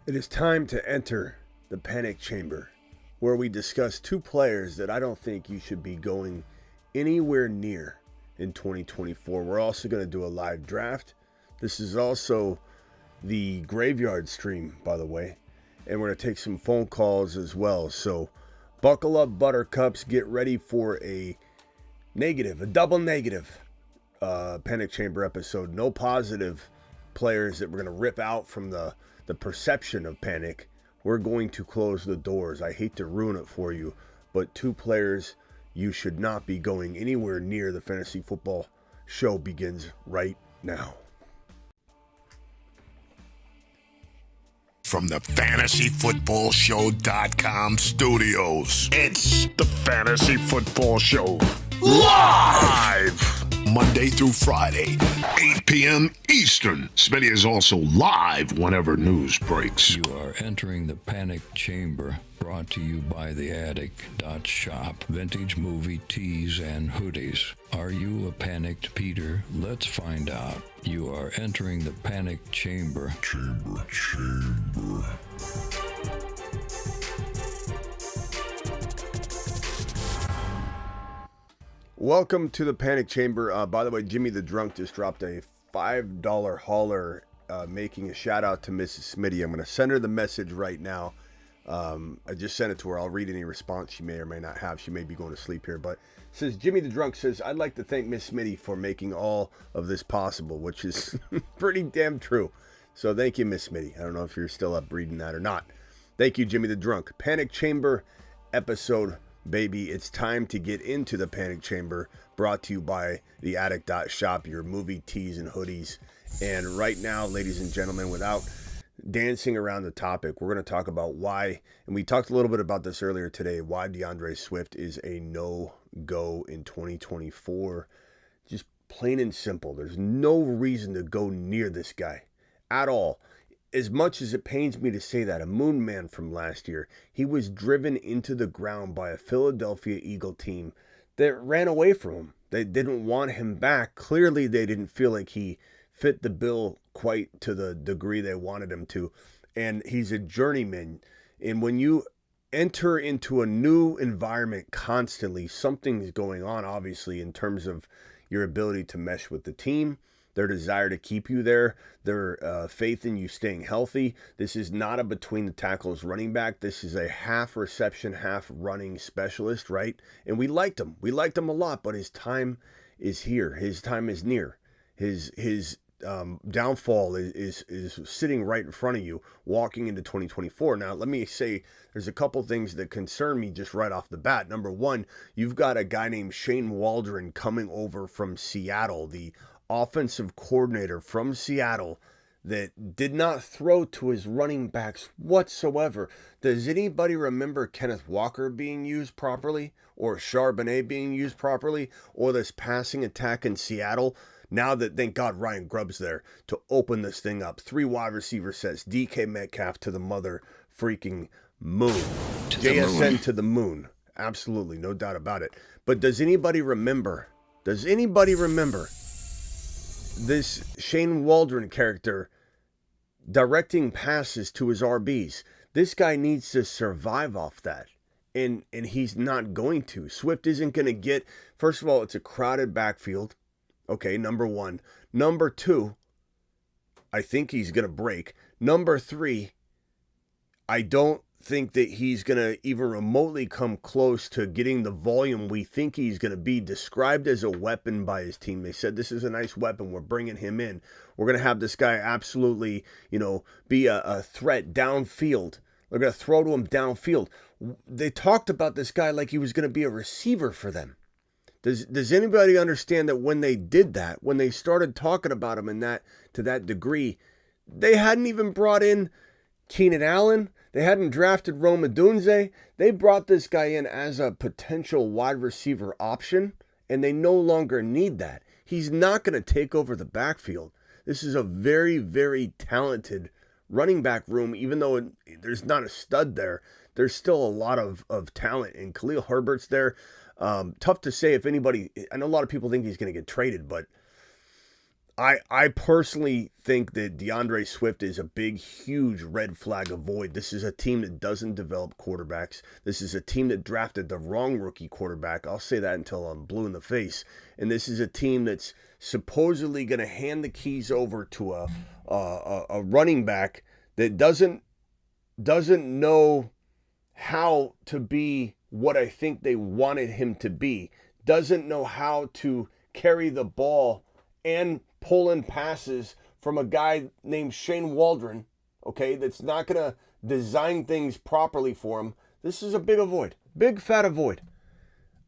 It is time to enter the panic chamber, where we discuss two players that I don't think you should be going anywhere near in 2024. We're also going to do a live draft. This is also the graveyard stream, by the way, and we're going to take some phone calls as well. So buckle up, buttercups. Get ready for a double negative panic chamber episode. No positive players that we're going to rip out from the perception of panic. We're going to close the doors. I hate to ruin it for you, but two players you should not be going anywhere near. The fantasy football show begins right now. From the FantasyFootballShow.com studios, it's the Fantasy Football Show live! Monday through Friday, 8 p.m. Eastern. Smitty is also live whenever news breaks. You are entering the panic chamber, brought to you by theattic.shop. Vintage movie tees and hoodies. Are you a panicked Peter? Let's find out. You are entering the panic chamber. Chamber. Welcome to the Panic Chamber. By the way, Jimmy the Drunk just dropped a $5 hauler making a shout out to Mrs. Smitty. I'm going to send her the message right now. I just sent it to her. I'll read any response she may or may not have. She may be going to sleep here. But it says, Jimmy the Drunk says, I'd like to thank Miss Smitty for making all of this possible, which is pretty damn true. So thank you, Miss Smitty. I don't know if you're still up reading that or not. Thank you, Jimmy the Drunk. Panic Chamber episode. Baby, it's time to get into the panic chamber, brought to you by theattic.shop, your movie tees and hoodies. And right now, ladies and gentlemen, without dancing around the topic, we're going to talk about why, and we talked a little bit about this earlier today, why DeAndre Swift is a no-go in 2024. Just plain and simple. There's no reason to go near this guy at all. As much as it pains me to say that, a moon man from last year, he was driven into the ground by a Philadelphia Eagle team that ran away from him. They didn't want him back. Clearly, they didn't feel like he fit the bill quite to the degree they wanted him to. And he's a journeyman. And when you enter into a new environment constantly, something's going on, obviously, in terms of your ability to mesh with the team, their desire to keep you there, their faith in you staying healthy. This is not a between the tackles running back. This is a half reception, half running specialist, right? And we liked him. We liked him a lot, but his time is here. His time is near. His downfall is sitting right in front of you walking into 2024. Now, let me say there's a couple things that concern me just right off the bat. Number one, you've got a guy named Shane Waldron coming over from Seattle, the offensive coordinator from Seattle, that did not throw to his running backs whatsoever. Does anybody remember Kenneth Walker being used properly, or Charbonnet being used properly, or this passing attack in Seattle? Now that, thank God, Ryan Grubb's there to open this thing up. 3 wide receiver sets, DK Metcalf to the mother freaking moon. JSN to the moon. Absolutely, no doubt about it. But does anybody remember this Shane Waldron character directing passes to his RBs? This guy needs to survive off that. And he's not going to. Swift isn't going to get, first of all, it's a crowded backfield. Okay, number one. Number two, I think he's going to break. Number three, I don't think that he's going to even remotely come close to getting the volume we think he's going to be described as a weapon by his team. They said this is a nice weapon. We're bringing him in. We're going to have this guy absolutely, be a threat downfield. They're going to throw to him downfield. They talked about this guy like he was going to be a receiver for them. Does anybody understand that when they did that, when they started talking about him to that degree, they hadn't even brought in Keenan Allen? They hadn't drafted Rome Odunze. They brought this guy in as a potential wide receiver option, and they no longer need that. He's not going to take over the backfield. This is a very, very talented running back room. Even though there's not a stud there, there's still a lot of talent, and Khalil Herbert's there. Tough to say if anybody, I know a lot of people think he's going to get traded, but I personally think that DeAndre Swift is a big, huge red flag avoid. This is a team that doesn't develop quarterbacks. This is a team that drafted the wrong rookie quarterback. I'll say that until I'm blue in the face. And this is a team that's supposedly going to hand the keys over to a running back that doesn't know how to be what I think they wanted him to be. Doesn't know how to carry the ball and pull in passes from a guy named Shane Waldron, okay, that's not going to design things properly for him. This is a big avoid. Big fat avoid.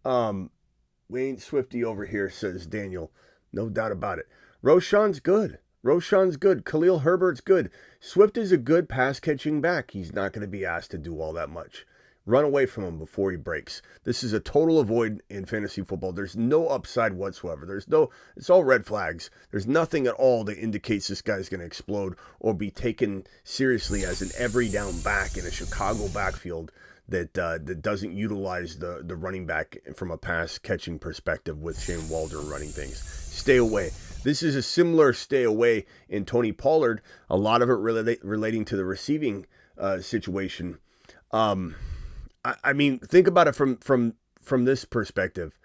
We ain't Swifty over here, says Daniel. No doubt about it. Roshan's good. Khalil Herbert's good. Swift is a good pass-catching back. He's not going to be asked to do all that much. Run away from him before he breaks. This is a total avoid in fantasy football. There's no upside whatsoever. It's all red flags. There's nothing at all that indicates this guy's going to explode or be taken seriously as an every down back in a Chicago backfield that doesn't utilize the running back from a pass catching perspective with Shane Waldron running things. Stay away. This is a similar stay away in Tony Pollard. A lot of it relating to the receiving situation. I mean, think about it from this perspective.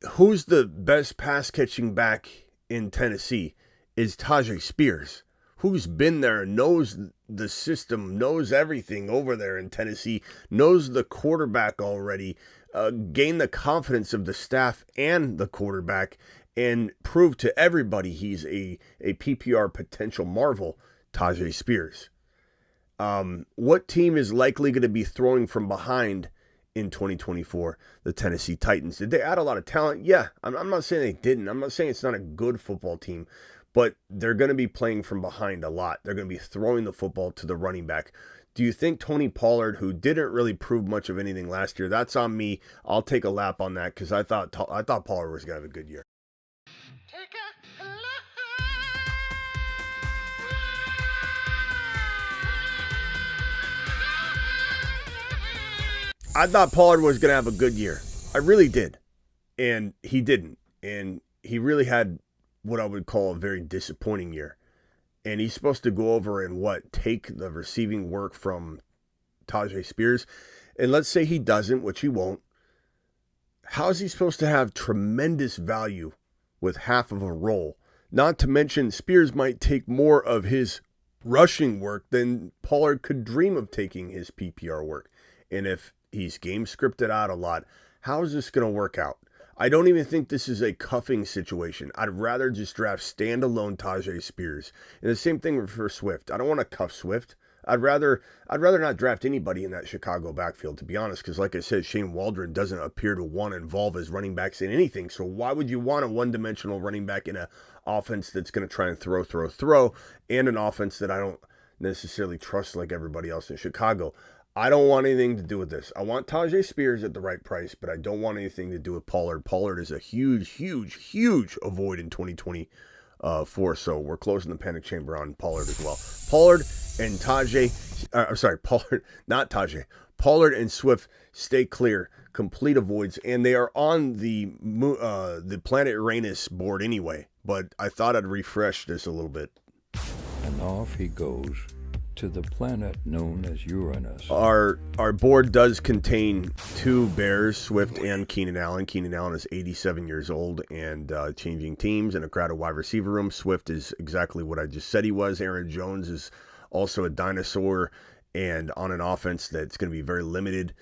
Who's the best pass-catching back in Tennessee is Tajay Spears, who's been there, knows the system, knows everything over there in Tennessee, knows the quarterback already, gained the confidence of the staff and the quarterback, and proved to everybody he's a PPR potential marvel, Tajay Spears. What team is likely going to be throwing from behind in 2024? The Tennessee Titans. Did they add a lot of talent? Yeah, I'm not saying they didn't. I'm not saying it's not a good football team, but they're going to be playing from behind a lot. They're going to be throwing the football to the running back. Do you think Tony Pollard, who didn't really prove much of anything last year, that's on me. I'll take a lap on that because I thought Pollard was going to have a good year. I thought Pollard was going to have a good year. I really did. And he didn't. And he really had what I would call a very disappointing year. And he's supposed to go over and take the receiving work from Tajay Spears. And let's say he doesn't, which he won't. How is he supposed to have tremendous value with half of a role? Not to mention Spears might take more of his rushing work than Pollard could dream of taking his PPR work. And if he's game scripted out a lot, how is this going to work out? I don't even think this is a cuffing situation. I'd rather just draft standalone Tajay Spears. And the same thing for Swift. I don't want to cuff Swift. I'd rather not draft anybody in that Chicago backfield, to be honest, because like I said, Shane Waldron doesn't appear to want to involve his running backs in anything. So why would you want a one-dimensional running back in an offense that's going to try and throw, and an offense that I don't necessarily trust like everybody else in Chicago? I don't want anything to do with this. I want Tajay Spears at the right price, but I don't want anything to do with Pollard. Pollard is a huge avoid in 2024, so we're closing the panic chamber on Pollard as well. Pollard and Pollard and Swift stay clear, complete avoids, and they are on the planet Uranus board anyway, but I thought I'd refresh this a little bit. And off he goes to the planet known as Uranus. Our board does contain two Bears, Swift and Keenan Allen. Keenan Allen is 87 years old and changing teams in a crowded wide receiver room. Swift is exactly what I just said he was. Aaron Jones is also a dinosaur and on an offense that's going to be very limited.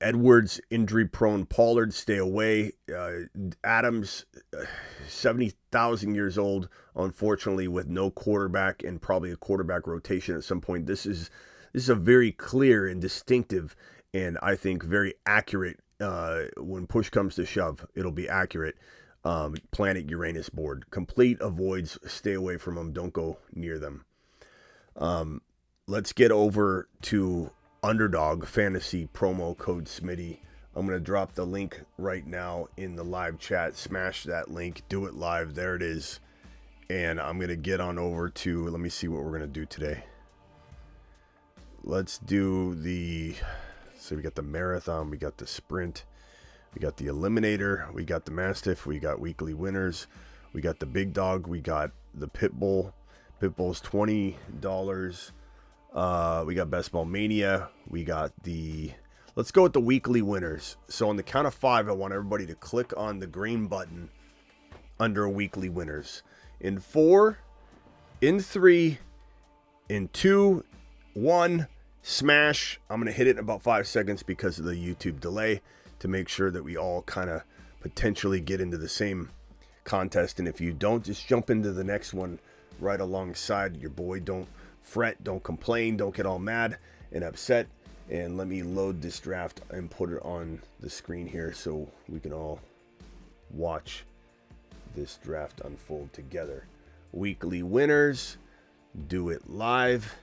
Edwards, injury-prone. Pollard, stay away. Adams, 70,000 years old, unfortunately, with no quarterback and probably a quarterback rotation at some point. This is a very clear and distinctive, and I think very accurate. When push comes to shove, it'll be accurate. Planet Uranus board. Complete avoids. Stay away from them. Don't go near them. Let's get over to Underdog Fantasy promo code Smitty. I'm going to drop the link right now in the live chat. Smash that link. Do it live. There it is. And I'm going to get on over to, let me see what we're going to do today. Let's do so we got the marathon, we got the sprint, we got the eliminator, we got the mastiff, we got weekly winners. We got the big dog. We got the pit bull. Pit bull's $20. We got Best Ball Mania. We got the... Let's go with the weekly winners. So on the count of 5, I want everybody to click on the green button under weekly winners. In 4, in 3, in 2, 1, smash. I'm going to hit it in about 5 seconds because of the YouTube delay to make sure that we all kind of potentially get into the same contest. And if you don't, just jump into the next one right alongside your boy. Don't fret, don't complain, don't get all mad and upset. And let me load this draft and put it on the screen here so we can all watch this draft unfold together. Weekly winners, do it live.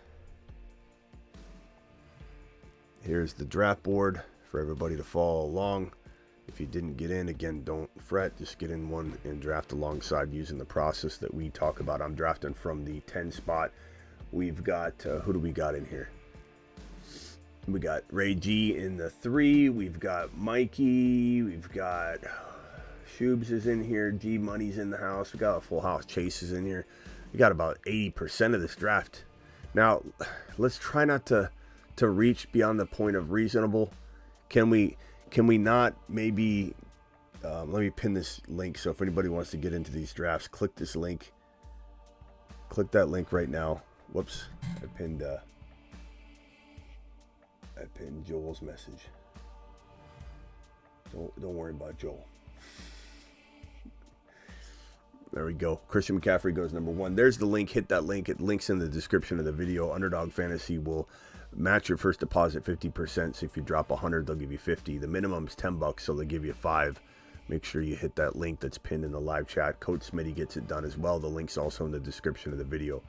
Here's the draft board for everybody to follow along. If you didn't get in, again, don't fret. Just get in one and draft alongside using the process that we talk about. I'm drafting from the 10 spot. We've got, who do we got in here? We got Ray G in the 3. We've got Mikey. We've got Shubes is in here. G Money's in the house. We got a full house. Chase is in here. We got about 80% of this draft. Now, let's try not to reach beyond the point of reasonable. Can we not maybe, let me pin this link. So if anybody wants to get into these drafts, click this link. Click that link right now. Whoops. I pinned Joel's message. Don't worry about Joel. There we go. Christian McCaffrey goes number 1. There's the link. Hit that link. It links in the description of the video. Underdog Fantasy will match your first deposit 50%. So if you drop 100, they'll give you 50. The minimum is $10, so they'll give you 5. Make sure you hit that link that's pinned in the live chat. Coach Smitty gets it done as well. The link's also in the description of the video.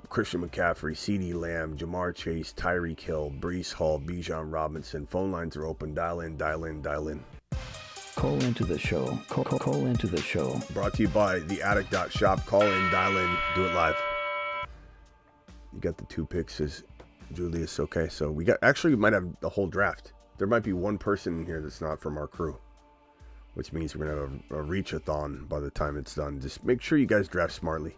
Christian McCaffrey, CeeDee Lamb, Jamar Chase, Tyreek Hill, Breece Hall, Bijan Robinson. Phone lines are open. Dial in, dial in, dial in. Call into the show. Call into the show. Brought to you by theattic.shop. Call in, dial in, do it live. You got the 2 picks, says Julius. Okay, so we might have the whole draft. There might be one person in here that's not from our crew, which means we're going to have a reach-a-thon by the time it's done. Just make sure you guys draft smartly.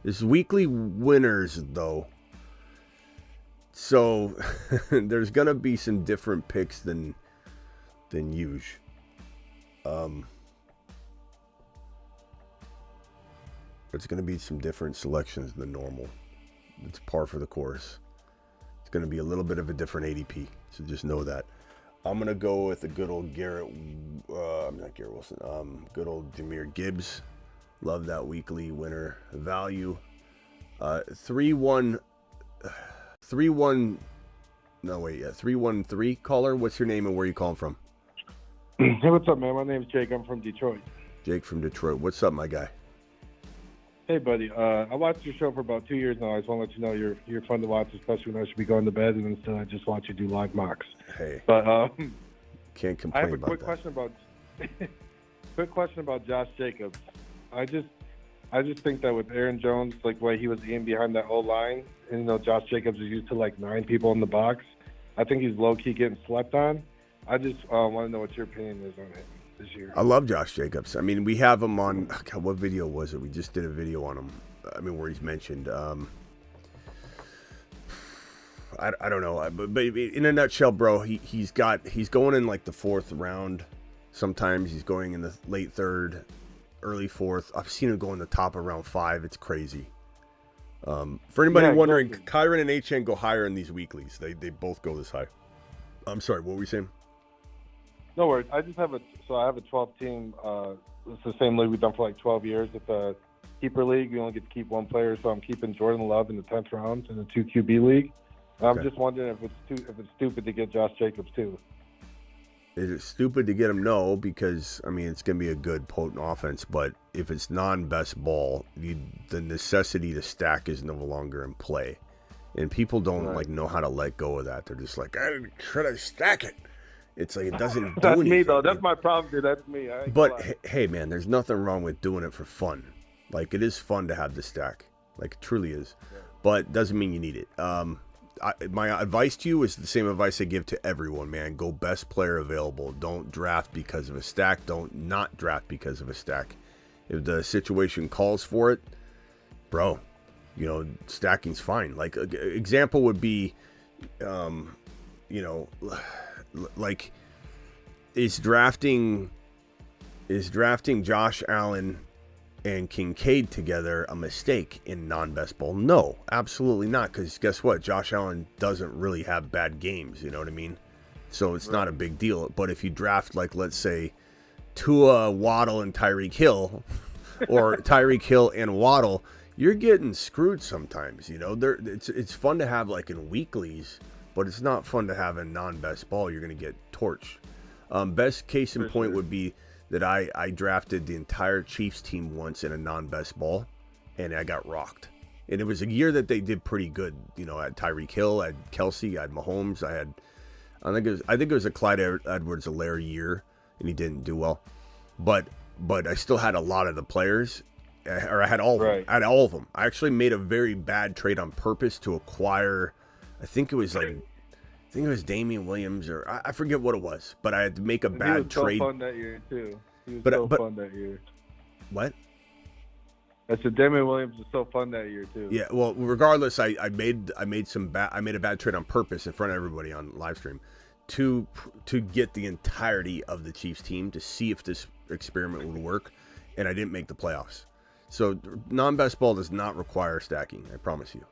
This weekly winners, though. So there's going to be some different picks than usual. There's going to be some different selections than normal. It's par for the course. It's going to be a little bit of a different ADP, so just know that. I'm going to go with the good old Garrett, not Garrett Wilson, good old Jahmyr Gibbs. Love that weekly winner value. 313 caller. What's your name and where you calling from? Hey, what's up, man? My name's Jake. I'm from Detroit. Jake from Detroit. What's up, my guy? Hey, buddy. I watched your show for about 2 years now. I just want to let you know you're fun to watch, especially when I should be going to bed, and instead I just watch you do live mocks. Hey. But can't complain about that. I have a quick question about Josh Jacobs. I just think that with Aaron Jones, like the way he was aiming behind that old line, and Josh Jacobs is used to like 9 people in the box. I think he's low key getting slept on. I just want to know what your opinion is on him this year. I love Josh Jacobs. I mean, we have him on. God, what video was it? We just did a video on him. I mean, where he's mentioned. I don't know, but in a nutshell, bro, he's going in like the 4th round. Sometimes he's going in the late 3rd, early 4th. I've seen him go in the top of round 5. It's crazy. For anybody wondering, Kyron and HN go higher in these weeklies. They both go this high. I'm sorry, what were we saying? No worries. I have a 12 team. It's the same league we've done for like 12 years. It's a keeper league. We only get to keep one player, so I'm keeping Jordan Love in the 10th round in the 2 QB league. I'm just wondering if it's stupid to get Josh Jacobs too. Is it stupid to get him? No, because I mean it's going to be a good potent offense. But if it's non-best ball, the necessity to stack is no longer in play, and people don't know how to let go of that. They're just like, I try to stack it. It's like it doesn't do That's anything. me though. That's my problem, dude. That's me. But hey, man, there's nothing wrong with doing it for fun. Like it is fun to have the stack. Like it truly is. Yeah. But doesn't mean you need it. my advice to you is the same advice I give to everyone, man. Go best player available. Don't draft because of a stack. Don't not draft because of a stack. If the situation calls for it, bro, you know, stacking's fine. Like, example would be, you know, like, is drafting Josh Allen and Kincaid together a mistake in non-best ball? No, absolutely not, because guess what? Josh Allen doesn't really have bad games, you know what I mean? So it's not a big deal. But if you draft, like, let's say, Tua, Waddle, and Tyreek Hill, or Tyreek Hill and Waddle, you're getting screwed sometimes, you know? It's fun to have, like, in weeklies, but it's not fun to have in non-best ball. You're going to get torched. Best case in point would be that I drafted the entire Chiefs team once in a non-best ball, and I got rocked. And it was a year that they did pretty good. You know, I had Tyreek Hill, I had Kelsey, I had Mahomes, I think it was a Clyde Edwards-Helaire year, and he didn't do well. But I still had a lot of the players, or I had all of them. I had all of them. I actually made a very bad trade on purpose to acquire, I think it was Damian Williams, or I forget what it was, but I had to make a bad trade. He was so fun that year too. He was fun that year. What? I said Damian Williams was so fun that year too. Yeah, well, regardless, I made a bad trade on purpose in front of everybody on live stream to get the entirety of the Chiefs team to see if this experiment would work, and I didn't make the playoffs. So non-best ball does not require stacking, I promise you.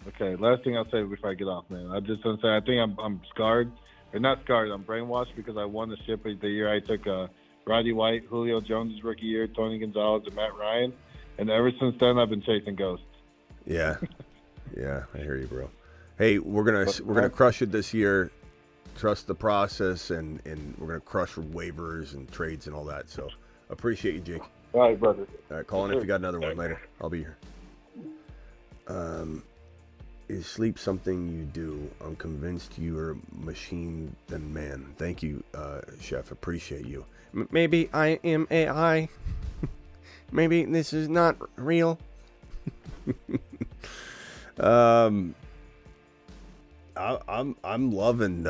Okay, last thing I'll say before I get off, man. I just want to say I think I'm scarred, or not scarred. I'm brainwashed because I won the ship the year I took Roddy White, Julio Jones' rookie year, Tony Gonzalez, and Matt Ryan, and ever since then I've been chasing ghosts. Yeah, yeah, I hear you, bro. Hey, we're gonna crush it this year. Trust the process, and we're gonna crush waivers and trades and all that. So appreciate you, Jake. All right, brother. All right, call in if you got another one later. I'll be here. Is sleep something you do? I'm convinced you're a machine than man. Thank you, Chef. Appreciate you. Maybe I am AI. Maybe this is not real. I'm loving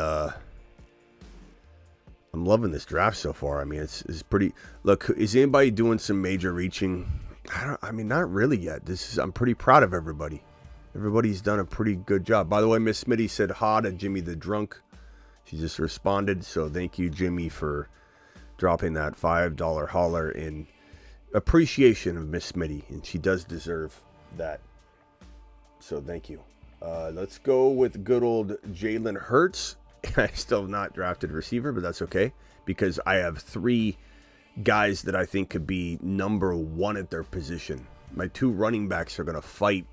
this draft so far. I mean, it's pretty. Look, is anybody doing some major reaching? Not really yet. I'm pretty proud of everybody. Everybody's done a pretty good job. By the way, Miss Smitty said ha to Jimmy the Drunk. She just responded. So thank you, Jimmy, for dropping that $5 holler in appreciation of Miss Smitty. And she does deserve that. So thank you. Let's go with good old Jalen Hurts. I still have not drafted receiver, but that's okay. Because I have 3 guys that I think could be number 1 at their position. My 2 running backs are going to fight,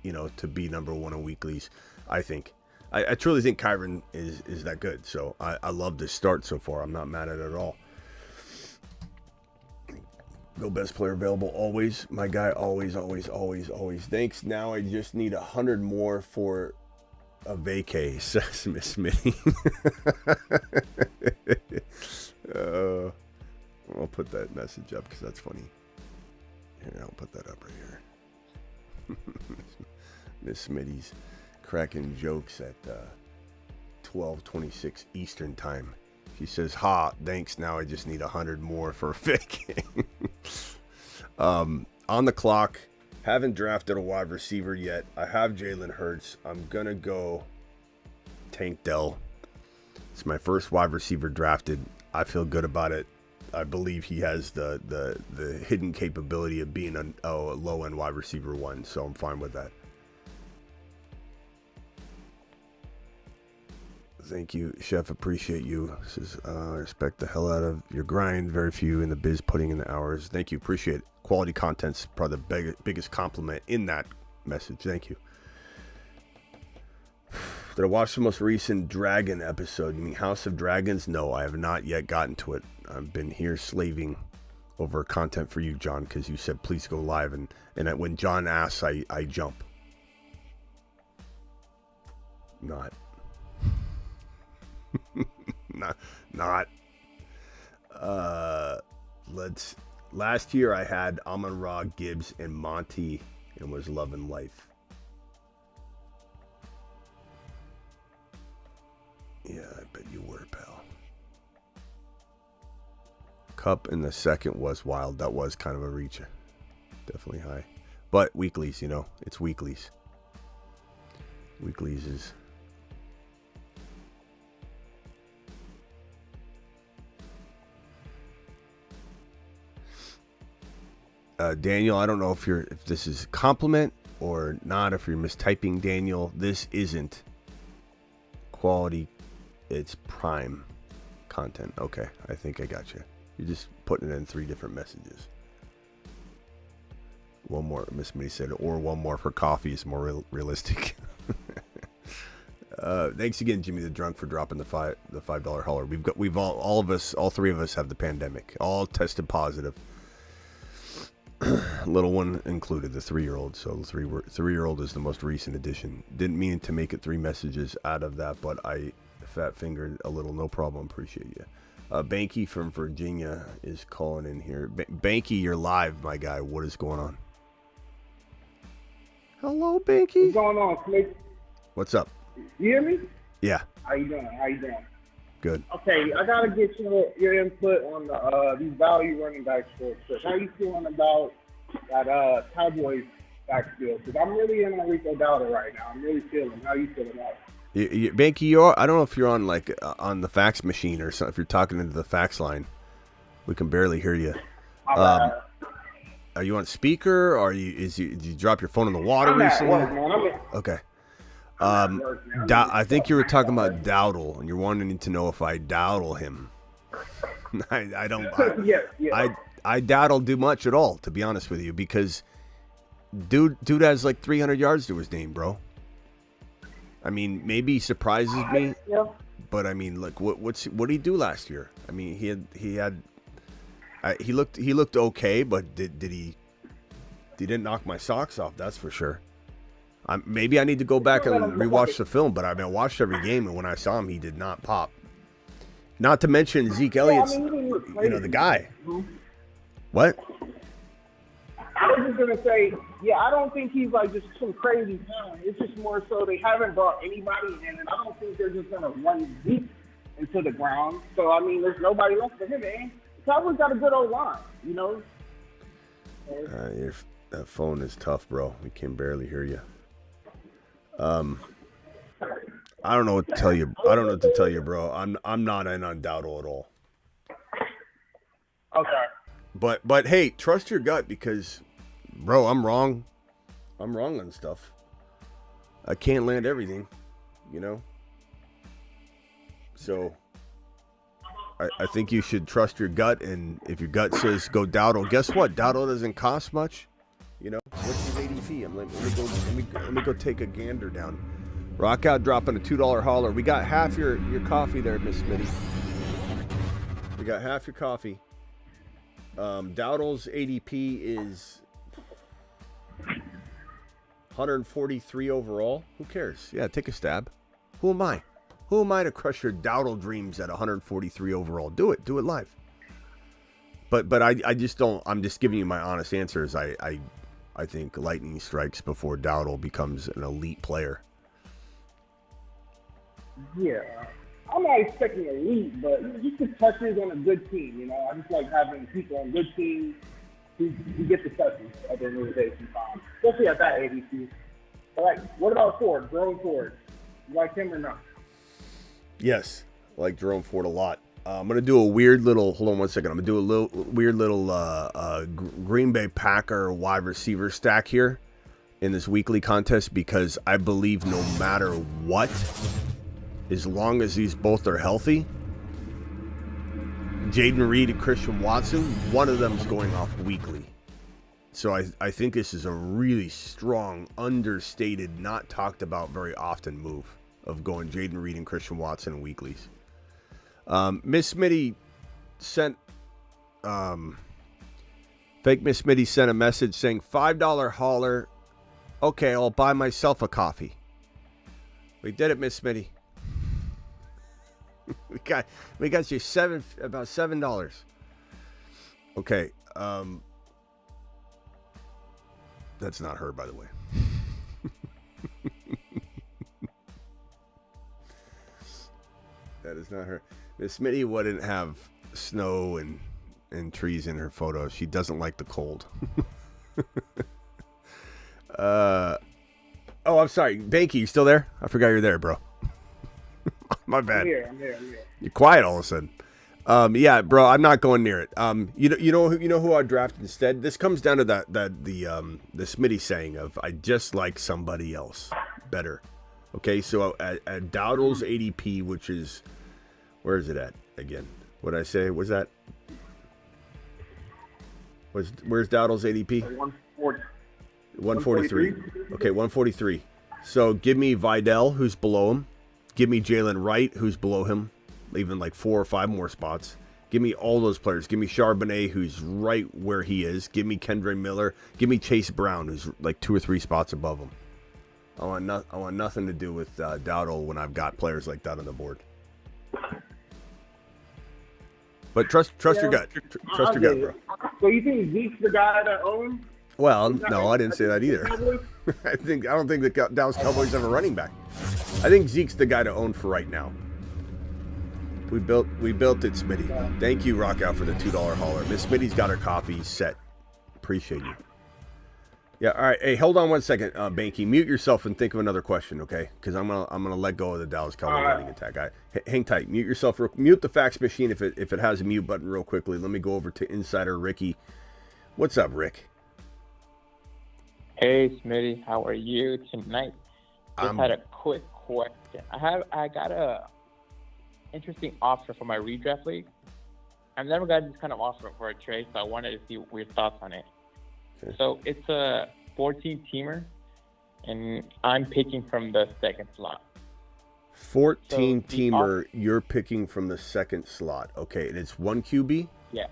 you know, to be number 1 in weeklies, I think. I truly think Kyron is that good. So I love this start so far. I'm not mad at it at all. Go best player available always. My guy, always. Thanks. Now I just need 100 more for a vacay, says Miss Smitty. I'll put that message up because that's funny. Here, I'll put that up right here. Miss Smitty's cracking jokes at 12:26 Eastern time. She says, ha, thanks, now I just need 100 more for a vacay. On the clock, haven't drafted a wide receiver yet. I have Jalen Hurts. I'm going to go Tank Dell. It's my first wide receiver drafted. I feel good about it. I believe he has the hidden capability of being a low-end wide receiver 1, so I'm fine with that. Thank you, Chef. Appreciate you. This is, I respect the hell out of your grind. Very few in the biz putting in the hours. Thank you. Appreciate it. Quality content's probably the biggest compliment in that message. Thank you. Did I watch the most recent Dragon episode? You mean House of Dragons? No, I have not yet gotten to it. I've been here slaving over content for you, John, because you said please go live, and when John asks, I jump. Not. not. Last year I had Amon-Ra, Gibbs, and Monty, and was loving life. Yeah, I bet you were, pal. Cup in the second was wild. That was kind of a reach. Definitely high. But weeklies, it's weeklies. Weeklies is... Daniel, I don't know if this is a compliment or not, if you're mistyping Daniel. This isn't quality, it's prime content. Okay, I think I got you. You're just putting it in 3 different messages. One more, Miss Smitty said, or one more for coffee is more realistic. Thanks again, Jimmy the Drunk, for dropping the $5 hauler. We've all 3 of us have the pandemic, all tested positive. Little one included, the 3-year-old. So the 3-year-old is the most recent addition. Didn't mean to make it 3 messages out of that, but I fat fingered a little. No problem. Appreciate you. Banky from Virginia is calling in here. Banky, you're live, my guy. What is going on? Hello, Banky. What's going on, Smitty? What's up? You hear me? Yeah. How you doing? Good. Okay, I gotta get your input on these value running backs for a trip. How you feeling about that Cowboys backfield? Because I'm really in on Rico Dowdle right now. I'm really feeling. How you feeling about it? Banky, I don't know if you're on on the fax machine or something. If you're talking into the fax line, we can barely hear you. Are you on speaker? Or did you drop your phone in the water recently? At work, man. Okay. I think you were talking about Dowdle, and you're wanting to know if I Dowdle him. I don't. I Dowdle do much at all, to be honest with you, because dude has like 300 yards to his name, bro. I mean, maybe he surprises me, but I mean, look, what did he do last year? I mean, he looked okay, but did he didn't knock my socks off, that's for sure. Maybe I need to go back and rewatch the film, but I watched every game, and when I saw him, he did not pop. Not to mention Zeke Elliott's, the guy. Mm-hmm. What? I was just gonna say, I don't think he's like just some crazy talent. It's just more so they haven't brought anybody in, and I don't think they're just gonna run deep into the ground. So I mean, there's nobody left for him, man. The Cowboys got a good old line, That phone is tough, bro. We can barely hear you. I don't know what to tell you. Bro. I'm not in on Dowdle at all. Okay. But hey, trust your gut, because, bro, I'm wrong. I'm wrong on stuff. I can't land everything, So I think you should trust your gut, and if your gut says go Dowdle, guess what? Dowdle doesn't cost much. What's his ADP? Let me go take a gander down. Rock Out dropping a $2 hauler. We got half your coffee there, Miss Smitty. We got half your coffee. Dowdle's ADP is 143 overall. Who cares? Yeah, take a stab. Who am I? Who am I to crush your Dowdle dreams at 143 overall? Do it live. But I just don't. I'm just giving you my honest answers. I think lightning strikes before Dowdle becomes an elite player. Yeah, I'm not expecting elite, but just the touches on a good team. I just like having people on good teams who get the touches at the end of the day sometimes, especially at that ADP. But what about Ford? Jerome Ford, you like him or not? Yes, I like Jerome Ford a lot. I'm going to do a weird little, hold on one second. I'm going to do a weird little Green Bay Packer wide receiver stack here in this weekly contest, because I believe no matter what, as long as these both are healthy, Jaden Reed and Christian Watson, one of them is going off weekly. So I think this is a really strong, understated, not talked about very often move of going Jaden Reed and Christian Watson in weeklies. Miss Smitty sent, fake Miss Smitty sent a message saying $5 hauler. Okay, I'll buy myself a coffee. We did it, Miss Smitty. we got you about $7. Okay, that's not her, by the way. That is not her. Miss Smitty wouldn't have snow and trees in her photos. She doesn't like the cold. Oh, I'm sorry. Banky, you still there? I forgot you're there, bro. My bad. I'm here. You're quiet all of a sudden. Yeah, bro, I'm not going near it. You know who I'd draft instead? This comes down to the Smitty saying of I just like somebody else better. Okay, so at Dowdle's ADP, which is, where is it at again? What did I say? Was that? Where's Dowdle's ADP? 140. 143. Okay, 143. So give me Vidal, who's below him. Give me Jalen Wright, who's below him, even like 4 or 5 more spots. Give me all those players. Give me Charbonnet, who's right where he is. Give me Kendre Miller. Give me Chase Brown, who's like 2 or 3 spots above him. I want nothing to do with Dowdle when I've got players like that on the board. But trust your gut. Trust your gut, bro. So you think Zeke's the guy that owns? Well, no, I didn't say that either. I don't think the Dallas Cowboys have a running back. I think Zeke's the guy to own for right now. We built it, Smitty. Thank you, Rockout, for the $2 hauler. Miss Smitty's got her coffee set. Appreciate you. Yeah, all right. Hey, hold on one second, Banky. Mute yourself and think of another question, okay? Because I'm gonna let go of the Dallas Cowboys running attack. Hang tight. Mute yourself. Mute the fax machine if it has a mute button real quickly. Let me go over to Insider Ricky. What's up, Rick? Hey, Smitty, how are you tonight? Just had a quick question. I got a interesting offer for my redraft league. I've never gotten this kind of offer for a trade, so I wanted to see your thoughts on it. Okay. So it's a 14-teamer, and I'm picking from the second slot. 14-teamer, you're picking from the second slot. Okay, and it's 1 QB? Yeah.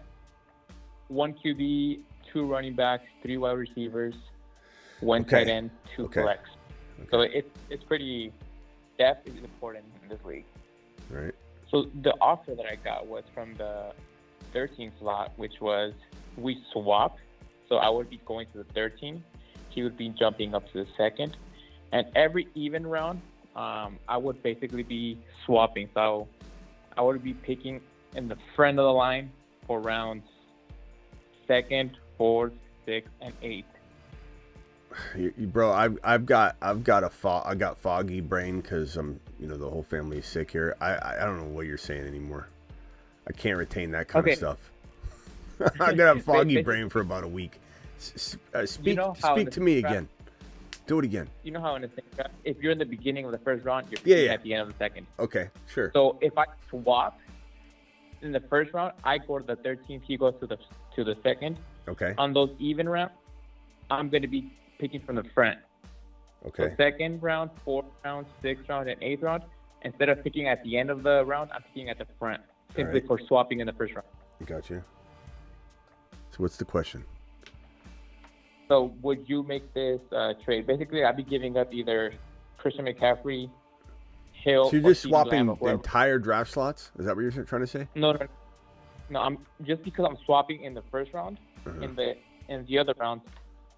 1 QB, 2 running backs, 3 wide receivers, 1 tight end, 2 flex. So it's pretty depth is important in this league. Right. So the offer that I got was from the 13th slot, which was we swap. So I would be going to the 13. He would be jumping up to the second. And every even round, I would basically be swapping. So I would be picking in the front of the line for rounds 2nd, 4th, 6th, and 8th. Bro, I've got foggy brain because the whole family is sick here. I don't know what you're saying anymore. I can't retain that kind of stuff. I'm gonna have foggy brain for about a week. Speak to me again. Do it again. You know how in the draft, if you're in the beginning of the first round, you're picking at the end of the second. Okay, sure. So if I swap in the first round, I go to the 13th. He goes to the second. Okay. On those even rounds, I'm going to be picking from the front. Okay. So second round, 4th round, 6th round, and 8th round. Instead of picking at the end of the round, I'm picking at the front, simply for swapping in the first round. Gotcha. So what's the question? So would you make this trade? Basically, I'd be giving up either Christian McCaffrey, Hill. So you're just swapping the entire draft slots? Is that what you're trying to say? No. I'm just because I'm swapping in the first round. In the other rounds,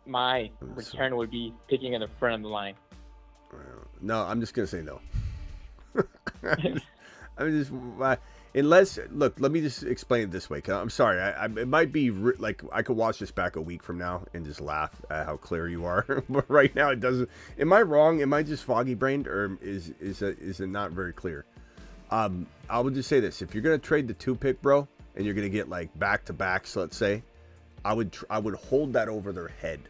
my return would be picking in the front of the line. No, I'm just gonna say no. Let me just explain it this way. Cause I'm sorry, it might be like I could watch this back a week from now and just laugh at how clear you are. But right now it doesn't. Am I wrong? Am I just foggy brained, or is it not very clear? I would just say this: if you're gonna trade the 2 pick, bro, and you're gonna get like back to backs, let's say, I would hold that over their head.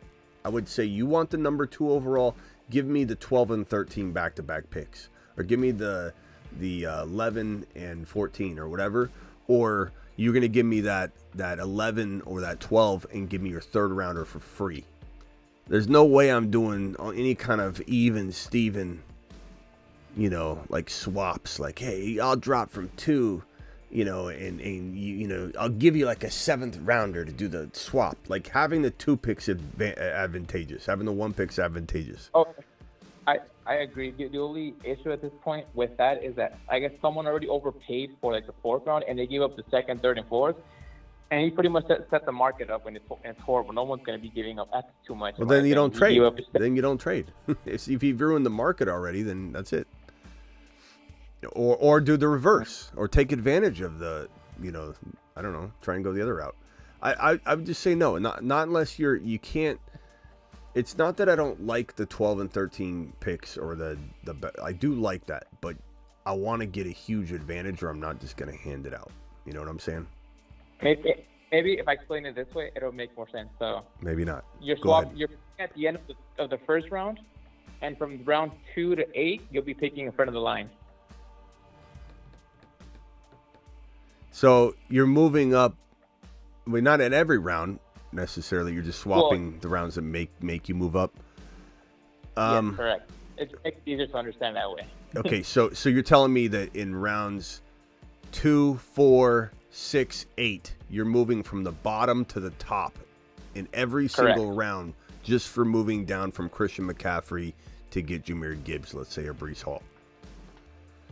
I would say you want the number 2 overall. Give me the 12 and 13 back to back picks, or give me the 11 and 14 or whatever, or you're going to give me that 11 or that 12 and give me your 3rd rounder for free. There's no way I'm doing any kind of even Steven, like swaps, like, hey, I'll drop from 2, and I'll give you like a 7th rounder to do the swap. Like having the 2 picks advantageous, having the 1 pick's advantageous. Oh, I agree. The only issue at this point with that is that I guess someone already overpaid for like the 4th round, and they gave up the 2nd, 3rd, and 4th, and he pretty much set the market up, and it's horrible. No one's going to be giving up. That's too much. Well, then you don't trade. Then you don't trade. If you've ruined the market already, then that's it. or do the reverse, or take advantage of the, I don't know, try and go the other route. I would just say no, not unless you can't. It's not that I don't like the 12 and 13 picks or the I do like that, but I want to get a huge advantage, or I'm not just going to hand it out. You know what I'm saying? Maybe if I explain it this way, it'll make more sense. So maybe not. You're at the end of the first round, and from round 2 to 8, you'll be picking in front of the line. So you're moving up. Well, not in every round necessarily. You're just swapping the rounds that make you move up. Yes, correct. It makes it easier to understand that way. Okay, so you're telling me that in rounds 2, 4, 6, 8, you're moving from the bottom to the top in every single round, just for moving down from Christian McCaffrey to get Jahmyr Gibbs, let's say, or Breece Hall.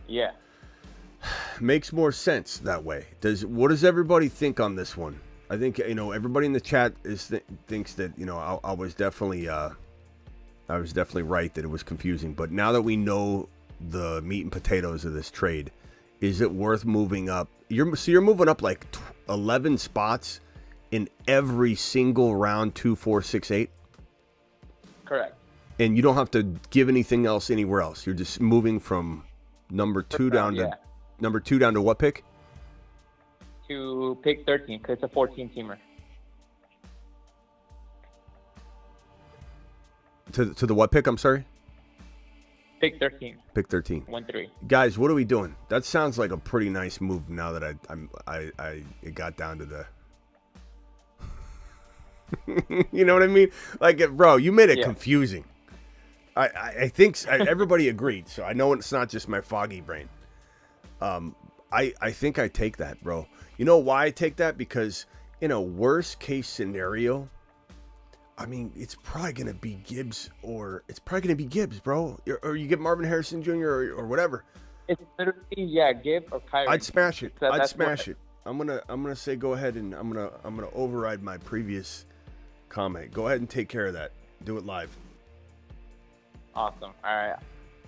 Yeah. Makes more sense that way. What does everybody think on this one? I think everybody in the chat thinks that I was definitely right that it was confusing. But now that we know the meat and potatoes of this trade, is it worth moving up? You're moving up like 11 spots in every single round, 2, 4, 6, 8. Correct. And you don't have to give anything else anywhere else. You're just moving from number 2 down to what pick? To pick 13, because it's a 14-teamer. To the what pick? I'm sorry? Pick 13. Pick 13. 1-3. Guys, what are we doing? That sounds like a pretty nice move now that it got down to the... You know what I mean? Like, bro, you made it confusing. I think everybody agreed, so I know it's not just my foggy brain. I think I take that, bro. You know why I take that? Because in a worst case scenario, I mean, it's probably going to be Gibbs, bro. Or you get Marvin Harrison Jr. or whatever. It's literally, Gibbs or Kyrie. I'd smash it. I'm gonna say go ahead, and I'm gonna override my previous comment. Go ahead and take care of that. Do it live. Awesome. All right.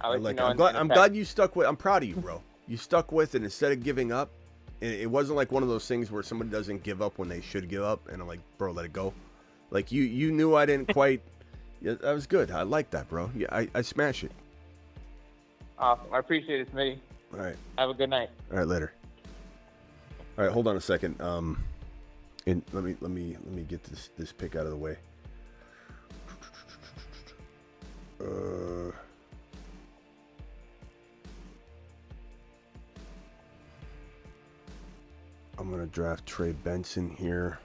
I'm glad you stuck with. I'm proud of you, bro. You stuck with it instead of giving up. It wasn't like one of those things where somebody doesn't give up when they should give up, and I'm like, bro, let it go. Like you knew I didn't quite. Yeah, that was good. I like that, bro. Yeah, I smash it. Awesome. I appreciate it, Smitty. All right. Have a good night. All right, later. All right, hold on a second. And let me get this pick out of the way. I'm going to draft Trey Benson here.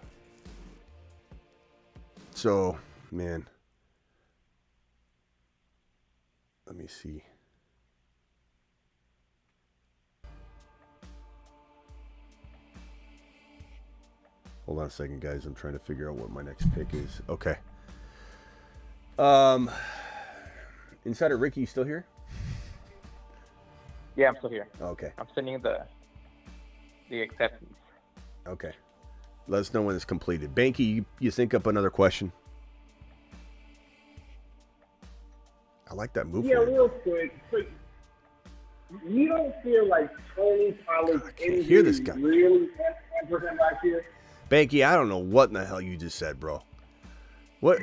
So, man. Let me see. Hold on a second, guys. I'm trying to figure out what my next pick is. Okay. Insider Ricky, you still here? Yeah, I'm still here. Okay. I'm sending the acceptance. Okay. Let us know when it's completed. Banky, you think up another question? I like that move. Yeah, real quick. You don't feel like Tony Pollard's injury really hampered him last year? Banky, I don't know what in the hell you just said, bro. What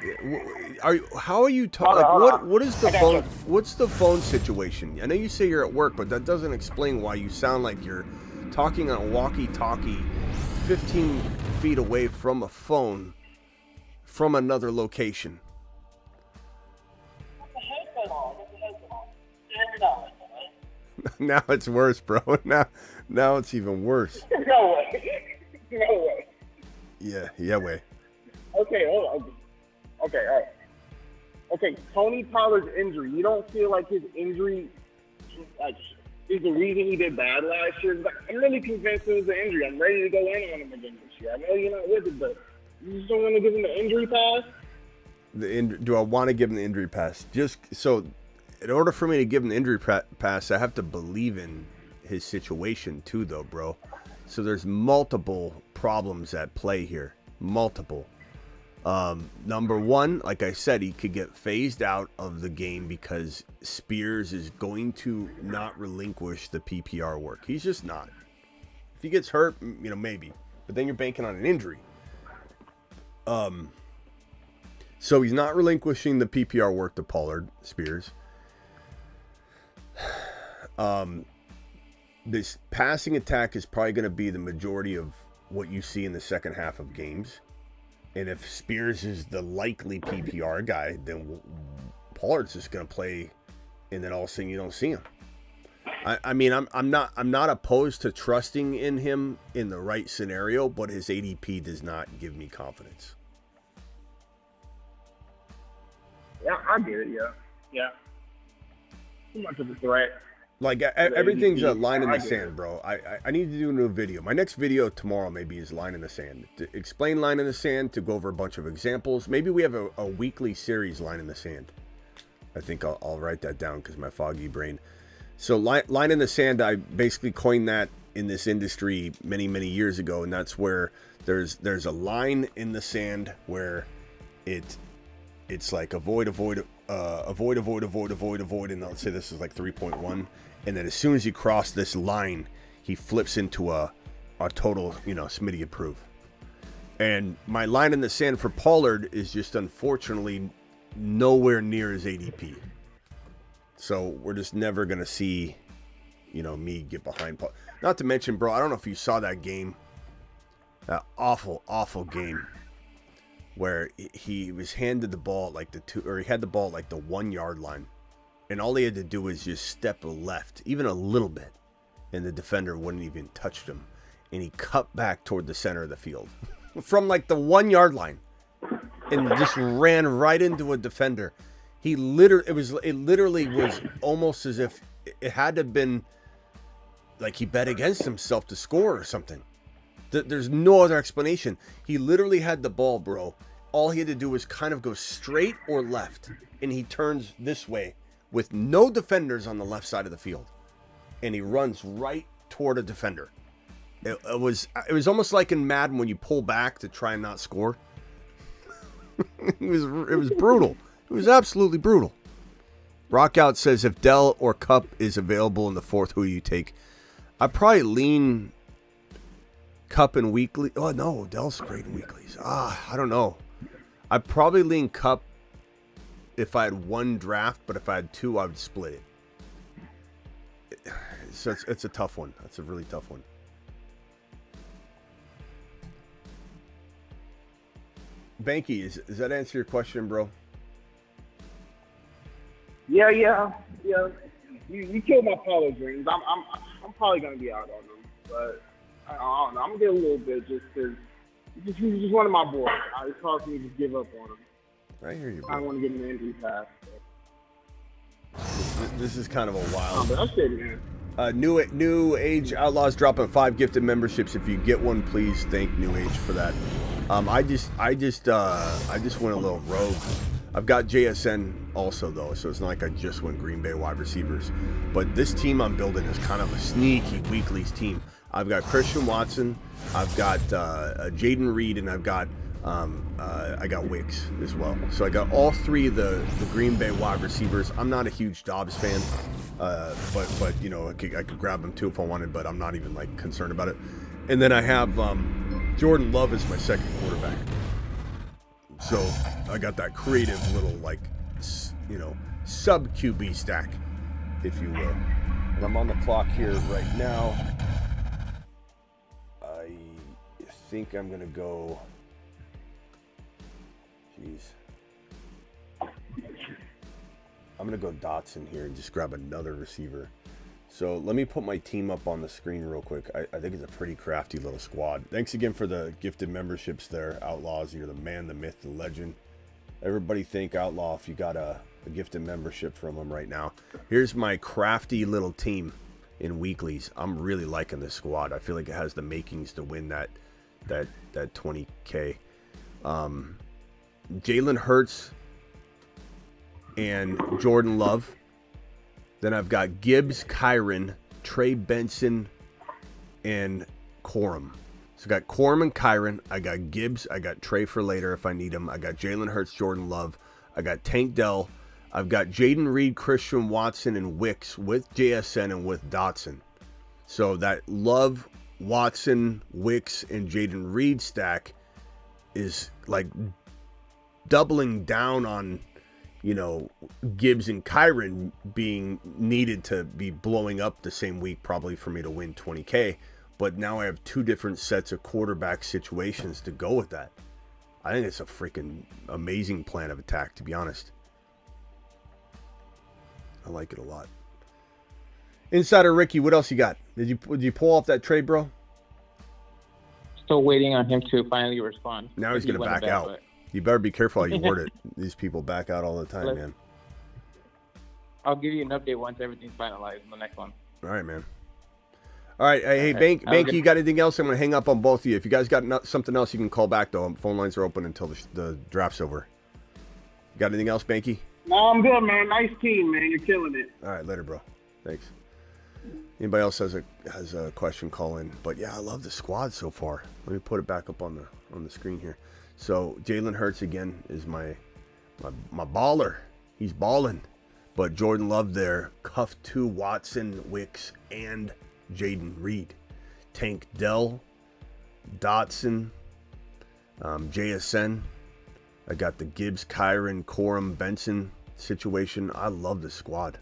are you? How are you talking? What is the phone? What's the phone situation? I know you say you're at work, but that doesn't explain why you sound like you're talking on a walkie-talkie 15 feet away from a phone from another location. Now it's worse, bro. Now it's even worse. No way. Yeah, way. Okay, hold on. Okay, all right. Okay, Tony Pollard's injury. You don't feel like his injury is the reason he did bad last year? I'm really convinced it was the injury. I'm ready to go in on him again this year. I know you're not with it, but you just don't want to give him the injury pass? Do I want to give him the injury pass? Just so, in order for me to give him the injury pass, I have to believe in his situation too, though, bro. So there's multiple problems at play here. Multiple. Number one, like I said, he could get phased out of the game because Spears is going to not relinquish the PPR work. He's just not. If he gets hurt, maybe. But then you're banking on an injury. So he's not relinquishing the PPR work to Pollard, Spears. This passing attack is probably going to be the majority of what you see in the second half of games. And if Spears is the likely PPR guy, then Pollard's just going to play, and then all of a sudden you don't see him. I'm not opposed to trusting in him in the right scenario, but his ADP does not give me confidence. Yeah, I get it. Yeah. Too much of a threat. Like, everything's a line in the sand, bro. I need to do a new video. My next video tomorrow maybe is line in the sand. To explain line in the sand, to go over a bunch of examples. Maybe we have a weekly series line in the sand. I think I'll write that down because my foggy brain. So line in the sand, I basically coined that in this industry many, many years ago. And that's where there's a line in the sand where it's like avoid. And let's say this is like 3.1. And then as soon as you cross this line, he flips into a total, Smitty approve. And my line in the sand for Pollard is just unfortunately nowhere near his ADP. So we're just never going to see, me get behind Pollard. Not to mention, bro, I don't know if you saw that game. That awful, awful game where he was handed the ball at he had the ball at the 1 yard line. And all he had to do was just step left, even a little bit, and the defender wouldn't even touch him. And he cut back toward the center of the field from the 1 yard line, and just ran right into a defender. It literally was almost as if it had to have been like he bet against himself to score or something. There's no other explanation. He literally had the ball, bro. All he had to do was kind of go straight or left, and he turns this way with no defenders on the left side of the field, and he runs right toward a defender. It was almost like in Madden when you pull back to try and not score. It was brutal. It was absolutely brutal. Rockout says, if Dell or Cup is available in the fourth, who do you take? I'd probably lean Cup in weekly. Oh no, Dell's great in weeklies. I don't know. I'd probably lean Cup if I had one draft, but if I had two, I would split it. So it's a tough one. That's a really tough one. Banky, does that answer your question, bro? Yeah. You killed my Pollard dreams. I'm probably gonna be out on him, but I don't know. I'm gonna get a little bit just because he's just one of my boys. It's hard for me to just give up on him. I hear you, bro. I don't want to get an injury pass. This is kind of a wild. But that's it, man. New Age Outlaws dropping 5 gifted memberships. If you get one, please thank New Age for that. I just went a little rogue. I've got JSN also though, so it's not like I just went Green Bay wide receivers. But this team I'm building is kind of a sneaky weeklies team. I've got Christian Watson, I've got Jaden Reed, and I've got I got Wicks as well. So I got all three of the Green Bay wide receivers. I'm not a huge Dobbs fan, but I could grab him too if I wanted, but I'm not even concerned about it. And then I have Jordan Love as my second quarterback. So I got that creative little sub QB stack, if you will. And I'm on the clock here right now. I think I'm gonna go. I'm going to go Dotson here and just grab another receiver. So let me put my team up on the screen real quick. I think it's a pretty crafty little squad. Thanks again for the gifted memberships there, Outlaws. You're the man, the myth, the legend. Everybody thank Outlaw if you got a gifted membership from him right now. Here's my crafty little team in weeklies. I'm really liking this squad. I feel like it has the makings to win that 20K. Jalen Hurts and Jordan Love. Then I've got Gibbs, Kyron, Trey Benson, and Corum. So I got Corum and Kyren. I got Gibbs. I got Trey for later if I need him. I got Jalen Hurts, Jordan Love. I got Tank Dell. I've got Jaden Reed, Christian Watson, and Wicks with JSN and with Dotson. So that Love, Watson, Wicks, and Jaden Reed stack is like doubling down on, you know, Gibbs and Kyren being needed to be blowing up the same week probably for me to win 20K. But now I have two different sets of quarterback situations to go with that. I think it's a freaking amazing plan of attack, to be honest. I like it a lot. Insider Ricky, what else you got? Did you pull off that trade, bro? Still waiting on him to finally respond. Now he's going to back out. You better be careful how you word it. These people back out all the time, man. I'll give you an update once everything's finalized in the next one. All right, man. All right. Hey, Banky, you got anything else? I'm going to hang up on both of you. If you guys got something else, you can call back, though. Phone lines are open until the draft's over. You got anything else, Banky? No, I'm good, man. Nice team, man. You're killing it. All right, later, bro. Thanks. Anybody else has a question, call in. But yeah, I love the squad so far. Let me put it back up on the screen here. So Jalen Hurts again is my baller. He's balling. But Jordan Love there, cuff to Watson, Wicks, and Jaden Reed. Tank Dell, Dotson, JSN. I got the Gibbs, Kyren, Corum, Benson situation. I love the squad.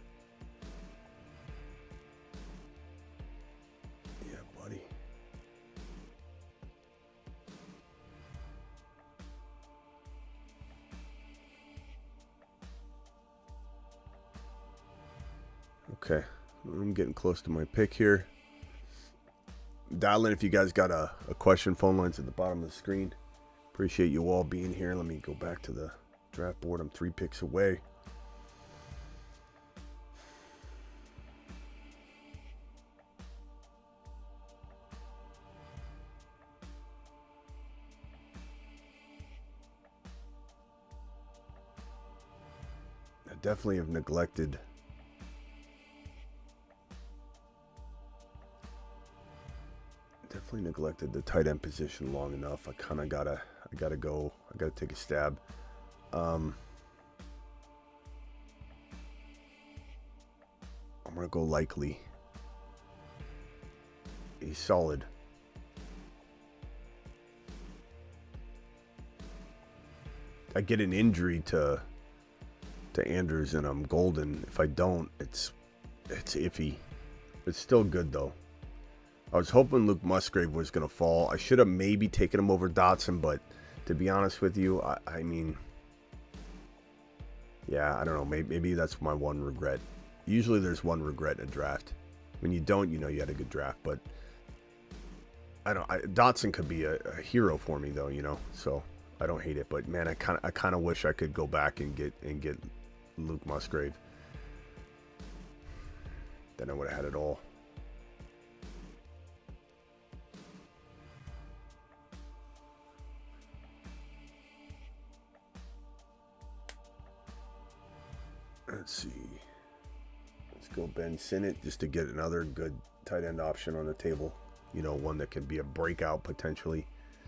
Yeah, buddy. Okay, I'm getting close to my pick here. Dial in if you guys got a question. Phone lines at the bottom of the screen. Appreciate you all being here. Let me go back to the draft board. I'm 3 picks away. I definitely have neglected the tight end position long enough. I kind of gotta take a stab. I'm gonna go Likely. He's solid. I get an injury to Andrews and I'm golden. If I don't, it's iffy. It's still good though. I was hoping Luke Musgrave was going to fall. I should have maybe taken him over Dotson, but to be honest with you, I mean, yeah, I don't know. Maybe that's my one regret. Usually there's one regret in a draft. When you don't, you know you had a good draft, but Dotson could be a hero for me though, you know, so I don't hate it. But man, I kind of wish I could go back and get Luke Musgrave. Then I would have had it all. Let's see. Let's go Ben Sinnott just to get another good tight end option on the table. You know, one that can be a breakout potentially.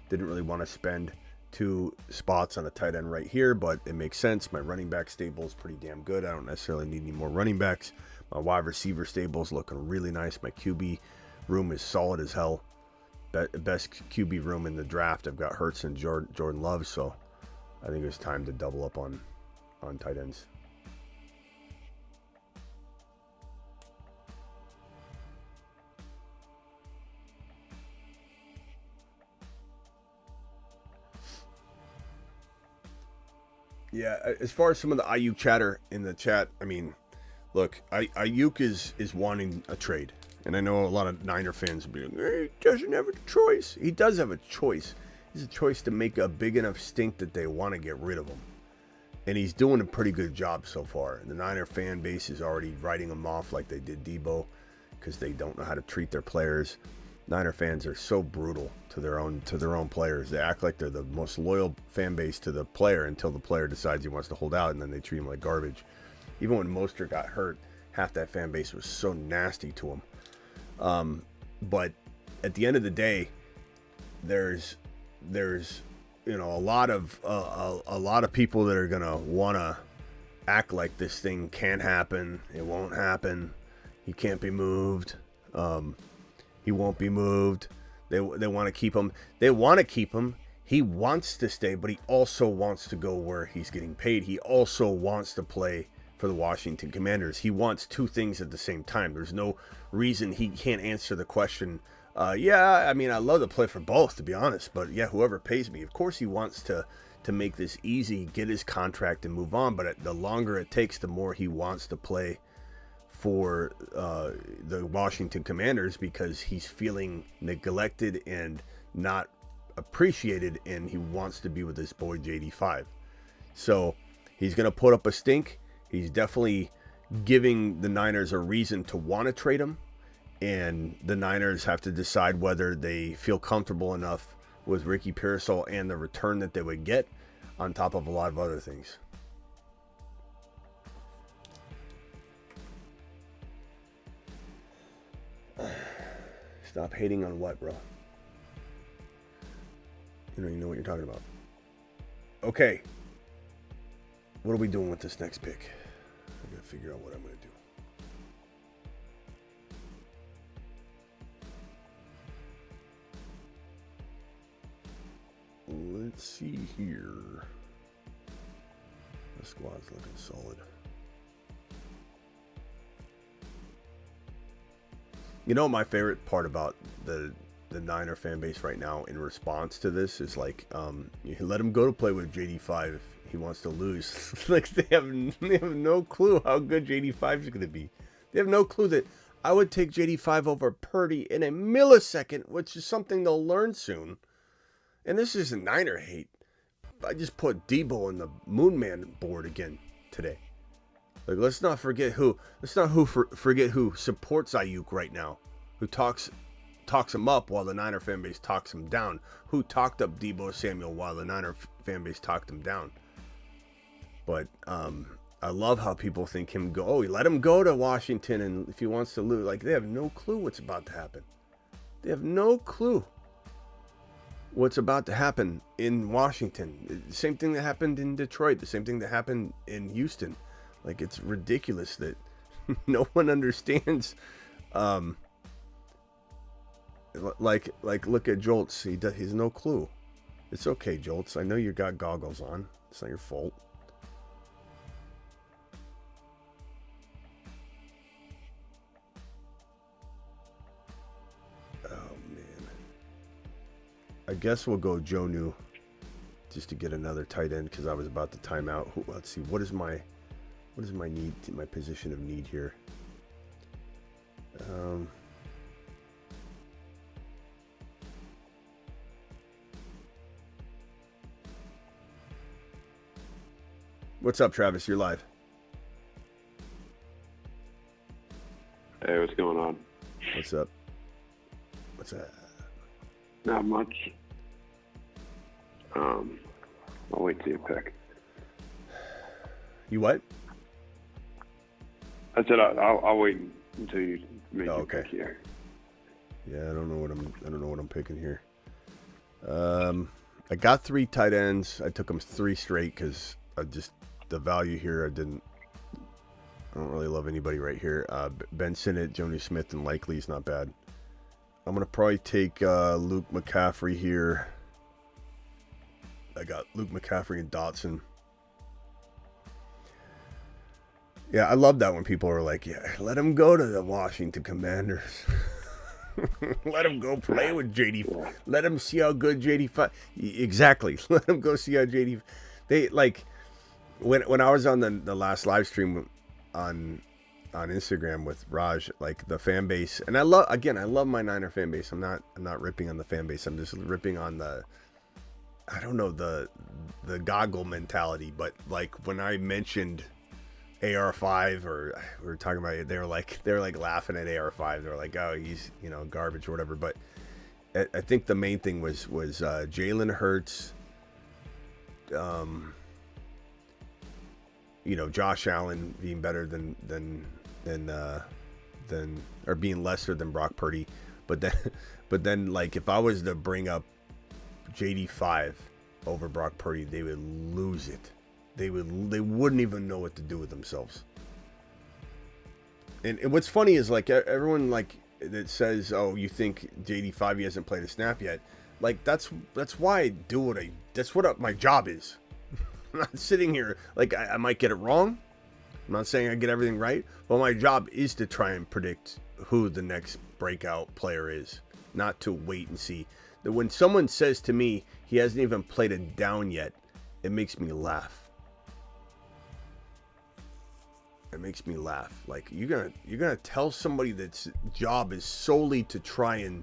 Didn't really want to spend 2 spots on a tight end right here, but it makes sense. My running back stable is pretty damn good. I don't necessarily need any more running backs. My wide receiver stable is looking really nice. My QB room is solid as hell. Best QB room in the draft. I've got Hurts and Jordan Love, so I think it's time to double up on tight ends. Yeah, as far as some of the Ayuk chatter in the chat, I mean, look, Ayuk is wanting a trade. And I know a lot of Niner fans will be like, hey, he doesn't have a choice. He does have a choice. He's a choice to make a big enough stink that they want to get rid of him. And he's doing a pretty good job so far. The Niner fan base is already writing him off like they did Debo because they don't know how to treat their players. Niner fans are so brutal to their own players. They act like they're the most loyal fan base to the player until the player decides he wants to hold out, and then they treat him like garbage. Even when Mostert got hurt, half that fan base was so nasty to him. But at the end of the day, there's you know, a lot of people that are gonna wanna act like this thing can't happen. It won't happen. He can't be moved. He won't be moved. They want to keep him. They want to keep him. He wants to stay, but he also wants to go where he's getting paid. He also wants to play for the Washington Commanders. He wants two things at the same time. There's no reason he can't answer the question. Yeah, I mean, I love to play for both, to be honest. But yeah, whoever pays me. Of course he wants to make this easy, get his contract and move on. But the longer it takes, the more he wants to play for the Washington Commanders, because he's feeling neglected and not appreciated, and he wants to be with his boy JD5. So he's going to put up a stink. He's definitely giving the Niners a reason to want to trade him, and the Niners have to decide whether they feel comfortable enough with Ricky Pearsall and the return that they would get, on top of a lot of other things. Stop hating on what, bro? You know what you're talking about. Okay. What are we doing with this next pick? I'm going to figure out what I'm going to do. Let's see here. The squad's looking solid. You know, my favorite part about the Niner fan base right now in response to this is like, you let him go to play with JD5 if he wants to lose. Like they have no clue how good JD5 is going to be. They have no clue that I would take JD5 over Purdy in a millisecond, which is something they'll learn soon. And this isn't Niner hate. I just put Debo on the Moon Man board again today. Like, let's not forget who supports Ayuk right now, who talks him up while the Niner fan base talks him down, who talked up Debo Samuel while the Niner fan base talked him down. But I love how people think him go. Oh, let him go to Washington, and if he wants to lose, like they have no clue what's about to happen. They have no clue what's about to happen in Washington. The same thing that happened in Detroit. The same thing that happened in Houston. Like, it's ridiculous that no one understands. Like look at Jolts. He has no clue. It's okay, Jolts. I know you got goggles on. It's not your fault. Oh man. I guess we'll go Jonnu just to get another tight end, because I was about to time out. Let's see. What is my need? My position of need here. What's up, Travis? You're live. Hey, what's going on? What's up? What's that? Not much. I'll wait till you pick. You what? I said I'll wait until you make your okay. pick here. Yeah, I don't know what I'm picking here. I got 3 tight ends. I took them 3 straight because the value here. I don't really love anybody right here. Ben Sinnott, Jonnu Smith, and Likely is not bad. I'm gonna probably take Luke McCaffrey here. I got Luke McCaffrey and Dotson. Yeah, I love that when people are like, yeah, let him go to the Washington Commanders. Let him go play with JD. Let him see how good JD5. Exactly. Let him go see how JD. They like when I was on the last live stream on Instagram with Raj, like the fan base, and I love my Niner fan base. I'm not ripping on the fan base. I'm just ripping on the goggle mentality. But like when I mentioned AR5, or we were talking about it, they were like laughing at AR5. They're like, oh, he's garbage or whatever. But I think the main thing was Jalen Hurts, Josh Allen being better than or being lesser than Brock Purdy. But then like if I was to bring up JD5 over Brock Purdy, they would lose it. They wouldn't even know what to do with themselves. And what's funny is, like, everyone, like, that says, oh, you think JD5, he hasn't played a snap yet. Like, that's why I do what that's what my job is. I'm not sitting here, like, I might get it wrong. I'm not saying I get everything right, but my job is to try and predict who the next breakout player is, not to wait and see. That when someone says to me he hasn't even played a down yet, it makes me laugh. It makes me laugh. Like, you're gonna tell somebody that's job is solely to try and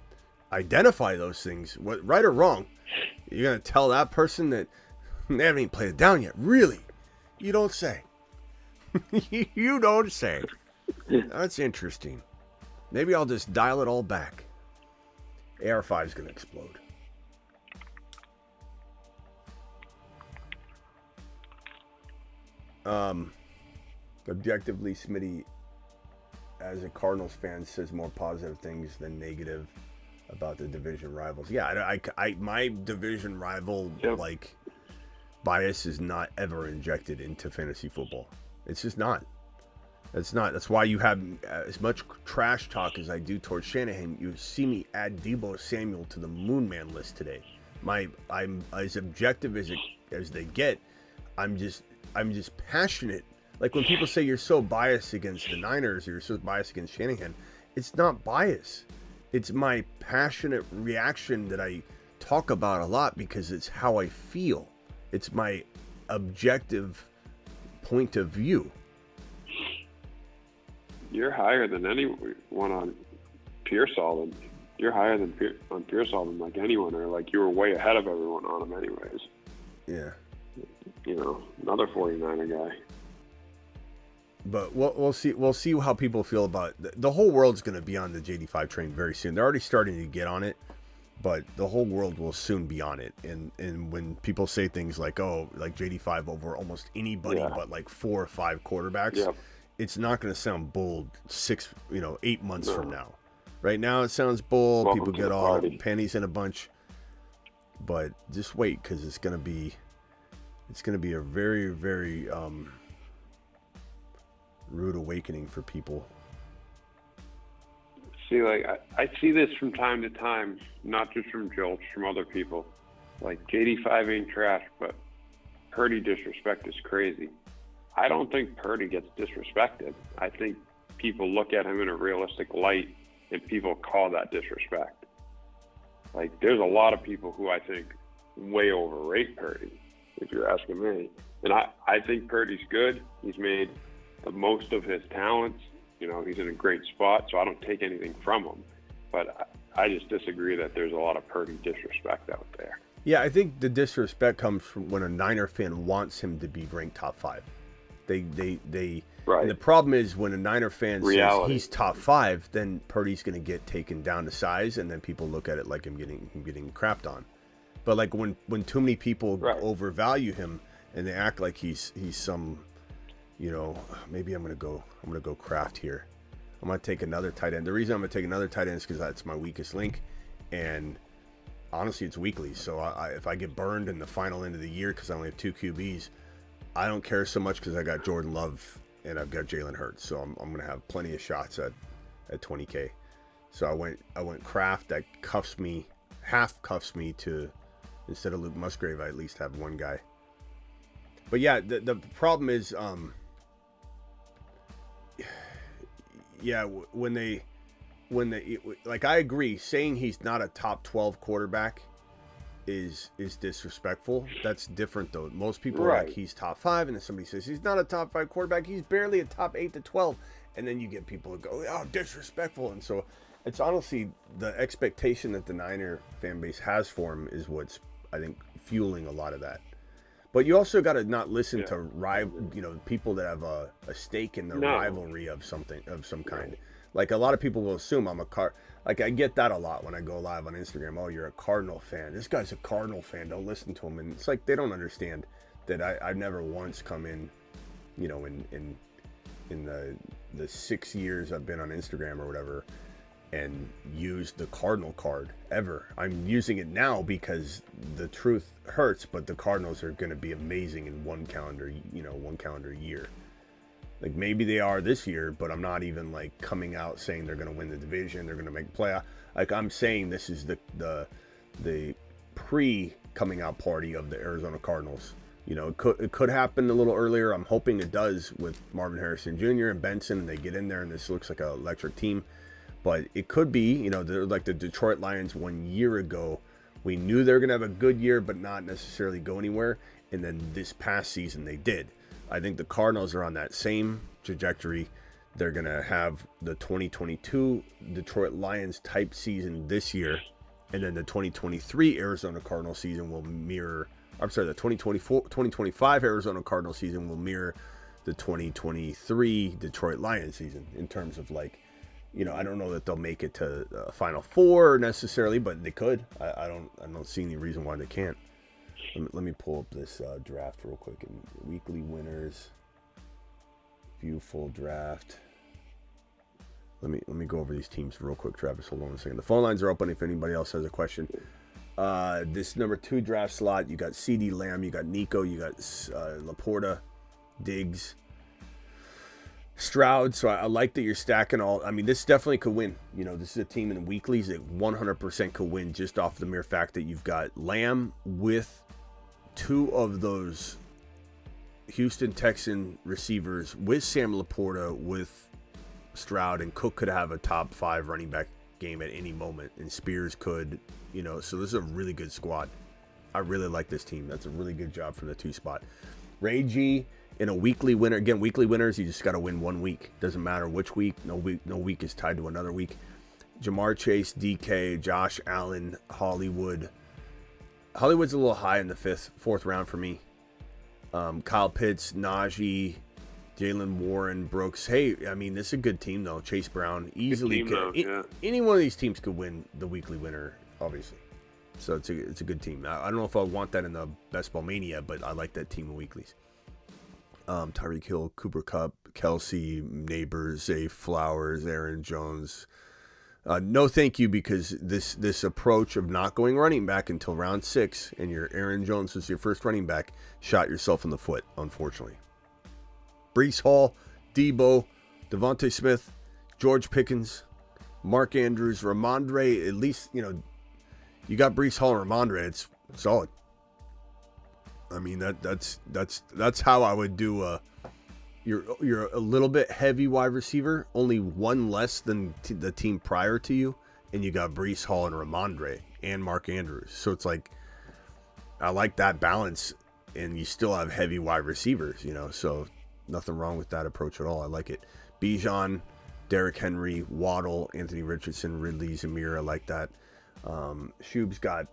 identify those things, what right or wrong. You're gonna tell that person that they haven't even played it down yet. Really? You don't say. You don't say. That's interesting. Maybe I'll just dial it all back. AR5 is gonna explode. Objectively, Smitty, as a Cardinals fan, says more positive things than negative about the division rivals. Yeah, I my division rival, like, bias is not ever injected into fantasy football. It's just not. It's not. That's why you have as much trash talk as I do towards Shanahan. You see me add Deebo Samuel to the Moon Man list today. I'm as objective as they get. I'm just passionate. Like, when people say you're so biased against the Niners or you're so biased against Shanahan, it's not bias. It's my passionate reaction that I talk about a lot because it's how I feel. It's my objective point of view. You're higher than anyone on Pearsall, and you're higher than on Pearsall than like anyone, or like you were way ahead of everyone on him anyways. Yeah. You know, another 49er guy. But we'll see. We'll see how people feel about it. The whole world's going to be on the JD5 train very soon. They're already starting to get on it, but the whole world will soon be on it. And when people say things like, "Oh, like JD5 over almost anybody but like 4 or 5 quarterbacks," it's not going to sound bold 8 months from now. Right now, it sounds bold. Welcome people to get the all party. pennies in a bunch. But just wait, because it's going to be a very, very rude awakening for people. See, like, I see this from time to time, not just from Jolts, from other people. Like, JD5 ain't trash, but Purdy disrespect is crazy. I don't think Purdy gets disrespected. I think people look at him in a realistic light, and people call that disrespect. Like, there's a lot of people who I think way overrate Purdy, if you're asking me. And I think Purdy's good. He's made the most of his talents. You know, he's in a great spot, so I don't take anything from him. But I just disagree that there's a lot of Purdy disrespect out there. Yeah, I think the disrespect comes from when a Niner fan wants him to be ranked top 5. They Right. And the problem is when a Niner fan Reality. says he's top 5, then Purdy's going to get taken down to size, and then people look at it like him getting crapped on. But like when too many people overvalue him and they act like he's some, you know, maybe I'm gonna go craft here. I'm gonna take another tight end. The reason I'm gonna take another tight end is because that's my weakest link, and honestly, it's weekly. So if I get burned in the final end of the year because I only have 2 QBs, I don't care so much because I got Jordan Love and I've got Jalen Hurts. So I'm gonna have plenty of shots at 20K. So I went craft that half cuffs me to, instead of Luke Musgrave, I at least have one guy. But yeah, the problem is, when they, like, I agree, saying he's not a top 12 quarterback is disrespectful. That's different though. Most people are like, he's top 5, and then somebody says he's not a top 5 quarterback, he's barely a top 8 to 12, and then you get people who go, oh, disrespectful. And so it's honestly the expectation that the Niner fan base has for him is what's, I think, fueling a lot of that. But you also got to not listen to people that have a stake in the rivalry of some kind. Like, a lot of people will assume I'm like, I get that a lot when I go live on Instagram. Oh, you're a Cardinal fan. This guy's a Cardinal fan. Don't listen to him. And it's like they don't understand that I've never once come in, you know, in the 6 years I've been on Instagram or whatever, and use the Cardinal card ever. I'm using it now because the truth hurts, but the Cardinals are going to be amazing in one calendar year. Like, maybe they are this year, but I'm not even like coming out saying they're going to win the division, they're going to make playoff. Like, I'm saying this is the pre coming out party of the Arizona Cardinals. You know, it could happen a little earlier. I'm hoping it does with Marvin Harrison Jr. and Benson, and they get in there and this looks like an electric team. But it could be, you know, they're like the Detroit Lions 1 year ago. We knew they were going to have a good year, but not necessarily go anywhere. And then this past season, they did. I think the Cardinals are on that same trajectory. They're going to have the 2022 Detroit Lions type season this year. And then the 2023 Arizona Cardinal season will mirror, I'm sorry, the 2025 Arizona Cardinal season will mirror the 2023 Detroit Lions season in terms of, like, you know, I don't know that they'll make it to Final Four necessarily, but they could. I don't see any reason why they can't. Let me pull up this draft real quick. And weekly winners, view full draft. Let me go over these teams real quick, Travis. Hold on a second. The phone lines are open if anybody else has a question. This number 2 draft slot, you got CeeDee Lamb, you got Nico, you got Laporta, Diggs, Stroud. So I like that you're stacking all. I mean, this definitely could win. You know, this is a team in weeklies that 100% could win just off the mere fact that you've got Lamb with 2 of those Houston Texan receivers, with Sam Laporta, with Stroud, and Cook could have a top 5 running back game at any moment, and Spears could, you know, so this is a really good squad. I really like this team. That's a really good job from the 2 spot. Ray G in a weekly winner. Again, weekly winners, you just got to win 1 week. Doesn't matter which week. No week is tied to another week. Jamar Chase, DK, Josh Allen, Hollywood. Hollywood's a little high in the 4th round for me. Kyle Pitts, Najee, Jalen Warren, Brooks. Hey, I mean, this is a good team, though. Chase Brown easily could. Any one of these teams could win the weekly winner, obviously. So it's a good team. I don't know if I want that in the Best Ball Mania, but I like that team of weeklies. Tyreek Hill, Cooper Kupp, Kelsey, Neighbors, Zay Flowers, Aaron Jones. No thank you, because this approach of not going running back until round 6 and your Aaron Jones was your first running back, shot yourself in the foot, unfortunately. Breece Hall, Debo, Devontae Smith, George Pickens, Mark Andrews, Ramondre. At least, you know, you got Breece Hall and Ramondre. It's solid. I mean, that's how I would do. You're a little bit heavy wide receiver, only 1 less than the team prior to you, and you got Breece Hall and Ramondre and Mark Andrews. So it's like, I like that balance, and you still have heavy wide receivers, you know. So nothing wrong with that approach at all. I like it. Bijan, Derrick Henry, Waddle, Anthony Richardson, Ridley, Zamir. I like that. Shube's got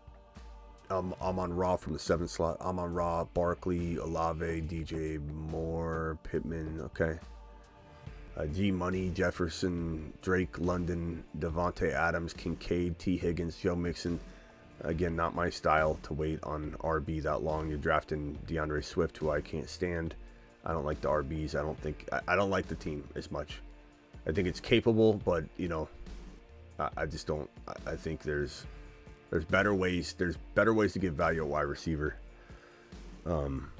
Amon-Ra from the 7th slot. Amon-Ra, Barkley, Olave, DJ Moore, Pittman. Okay. G-Money, Jefferson, Drake, London, Devontae Adams, Kincaid, T. Higgins, Joe Mixon. Again, not my style to wait on RB that long. You're drafting DeAndre Swift, who I can't stand. I don't like the RBs. I don't like the team as much. I think it's capable, but, you know, I just don't. I think there's better ways. There's better ways to get value at wide receiver than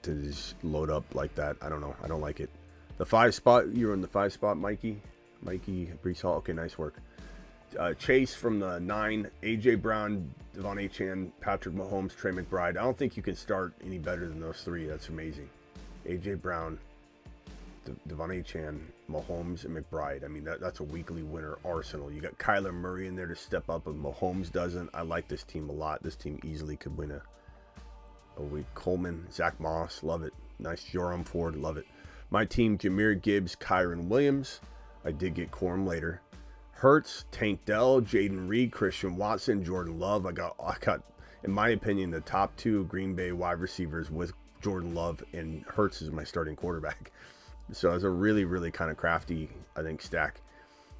to just load up like that. I don't know. I don't like it. The 5 spot, you're in the 5 spot, Mikey, Breece Hall. Okay, nice work. Chase from the 9, AJ Brown, Devon Achane, Patrick Mahomes, Trey McBride. I don't think you can start any better than those 3. That's amazing. AJ Brown, Devon Achane, Mahomes, and McBride. I mean, that's a weekly winner arsenal. You got Kyler Murray in there to step up, and Mahomes doesn't. I like this team a lot. This team easily could win a week. Coleman, Zach Moss, love it. Nice Joram Ford, love it. My team, Jahmyr Gibbs, Kyron Williams. I did get Corum later. Hurts, Tank Dell, Jaden Reed, Christian Watson, Jordan Love. I got, in my opinion, the top 2 Green Bay wide receivers with Jordan Love, and Hurts is my starting quarterback. So it's a really, really kind of crafty, I think, stack.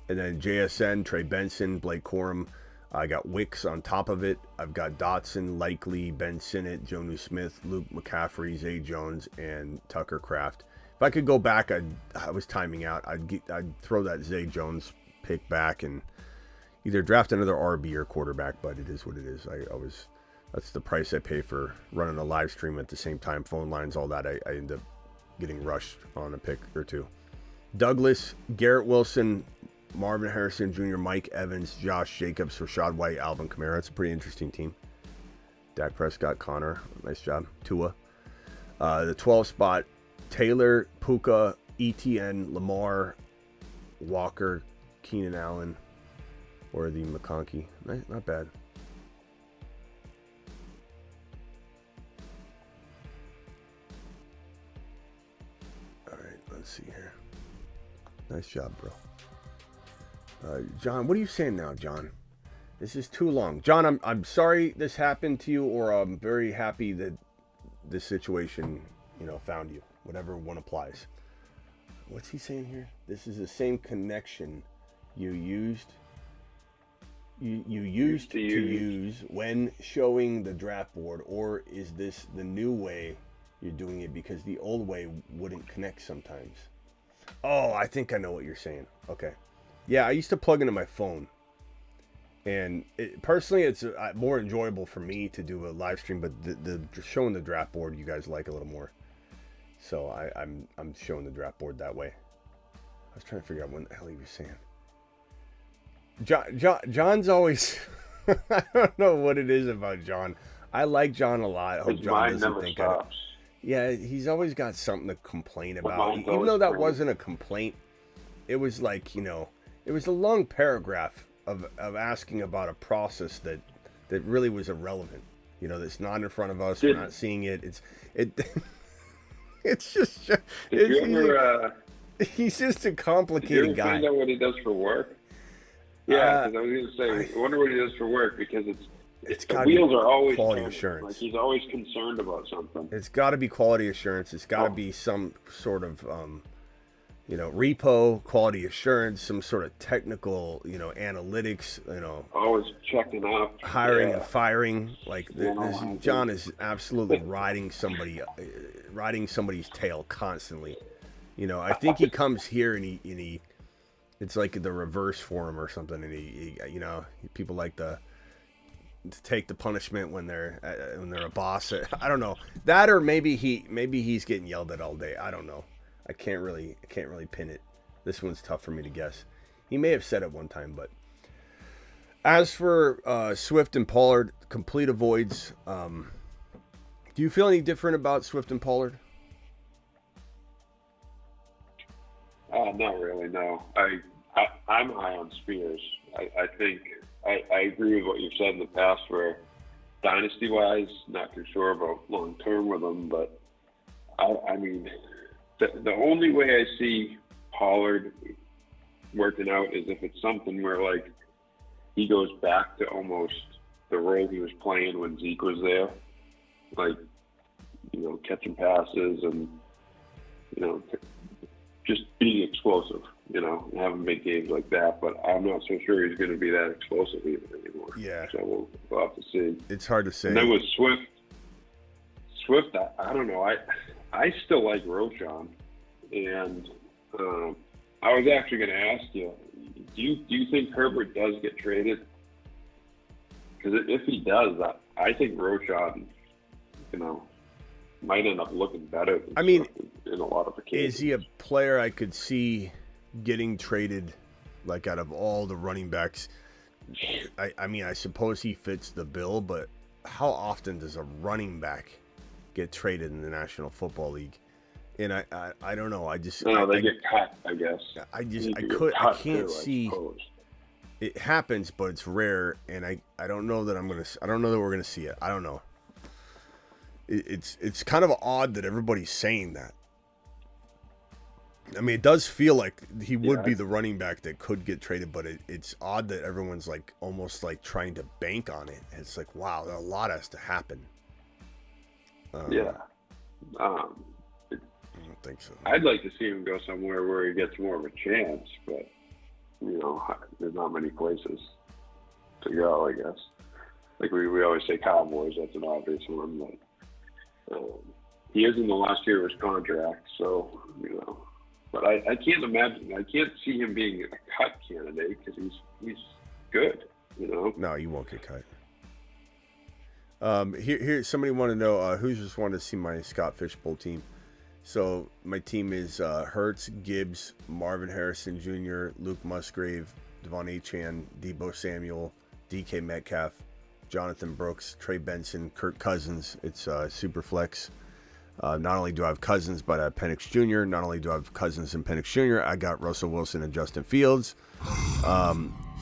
And then JSN, Trey Benson, Blake Corum. I got Wicks on top of it. I've got Dotson, Likely, Ben Sinnott, Jonnu Smith, Luke McCaffrey, Zay Jones, and Tucker Kraft. If I could go back, I was timing out. I'd throw that Zay Jones pick back and either draft another RB or quarterback, but it is what it is. That's the price I pay for running a live stream at the same time, phone lines, all that. I end up getting rushed on a pick or two. Douglas, Garrett Wilson, Marvin Harrison Jr., Mike Evans, Josh Jacobs, Rashad White, Alvin Kamara. It's a pretty interesting team. Dak Prescott, Connor, nice job. Tua. The 12 spot, Taylor, Puka, ETN, Lamar, Walker, Keenan Allen, or the McConkey. Not bad. All right, let's see here. Nice job, bro. John, what are you saying now, John? This is too long. John, I'm sorry this happened to you, or I'm very happy that this situation, found you. Whatever one applies. What's he saying here? This is the same connection you used to use when showing the draft board, or is this the new way you're doing it because the old way wouldn't connect sometimes? Oh, I think I know what you're saying. Okay. Yeah, I used to plug into my phone. And personally, it's more enjoyable for me to do a live stream, but the showing the draft board, you guys like a little more. So I'm showing the draft board that way. I was trying to figure out what the hell he was saying. John's always... I don't know what it is about John. I like John a lot. I hope John doesn't think I don't. Yeah, he's always got something to complain about. Even though that wasn't a complaint, it was like, it was a long paragraph of asking about a process that really was irrelevant. That's not in front of us. We're not seeing it. It's just... he's just a complicated guy. Did you ever find out what he does for work? Yeah, because I was going to say, I wonder what he does for work, because the wheels are always quality turning. assurance. Like, he's always concerned about something. It's got to be quality assurance. It's got to be some sort of, repo, quality assurance, some sort of technical, analytics, always checking up. Hiring and firing. Like, John is absolutely riding somebody's tail constantly. I think he comes here and he it's like the reverse for him or something, and he people like to take the punishment when they're a boss. I don't know that, or maybe he's getting yelled at all day. I don't know. I can't really pin it. This one's tough for me to guess. He may have said it one time, but as for Swift and Pollard, complete avoids. Do you feel any different about Swift and Pollard? Not really, no. I'm high on Spears. I think I agree with what you've said in the past, where dynasty-wise, not too sure about long-term with him, but I mean, the only way I see Pollard working out is if it's something where, like, he goes back to almost the role he was playing when Zeke was there, like, catching passes and, just being explosive, having big games like that. But I'm not so sure he's going to be that explosive even anymore. Yeah. So we'll have to see. It's hard to say. And then with Swift, I don't know. I still like Roschon, and I was actually going to ask you, do you think Herbert does get traded? Because if he does, I think Roschon, might end up looking better than in a lot of occasions. Is he a player I could see getting traded, like, out of all the running backs? I suppose he fits the bill, but how often does a running back get traded in the National Football League? And I don't know. They get cut, I guess. I can't see. It happens, but it's rare, and I don't know that we're gonna see it. I don't know. It's kind of odd that everybody's saying that. I mean, it does feel like he would be the running back that could get traded, but it's odd that everyone's like almost like trying to bank on it. It's like, wow, a lot has to happen. I don't think so. I'd like to see him go somewhere where he gets more of a chance, but there's not many places to go, I guess. Like we always say Cowboys, that's an obvious one, but he is in the last year of his contract, so, but I can't imagine, I can't see him being a cut candidate, because he's good. You know. No, you won't get cut. Here, somebody want to know who's just wanted to see my Scott Fishbowl team. So my team is Hurts, Gibbs, Marvin Harrison Jr., Luke Musgrave, Devon Achane, Deebo Samuel, DK Metcalf, Jonathan Brooks, Trey Benson, Kirk Cousins. It's super flex. Not only do I have Cousins, but I have Penix Jr. Not only do I have Cousins and Penix Jr., I got Russell Wilson and Justin Fields.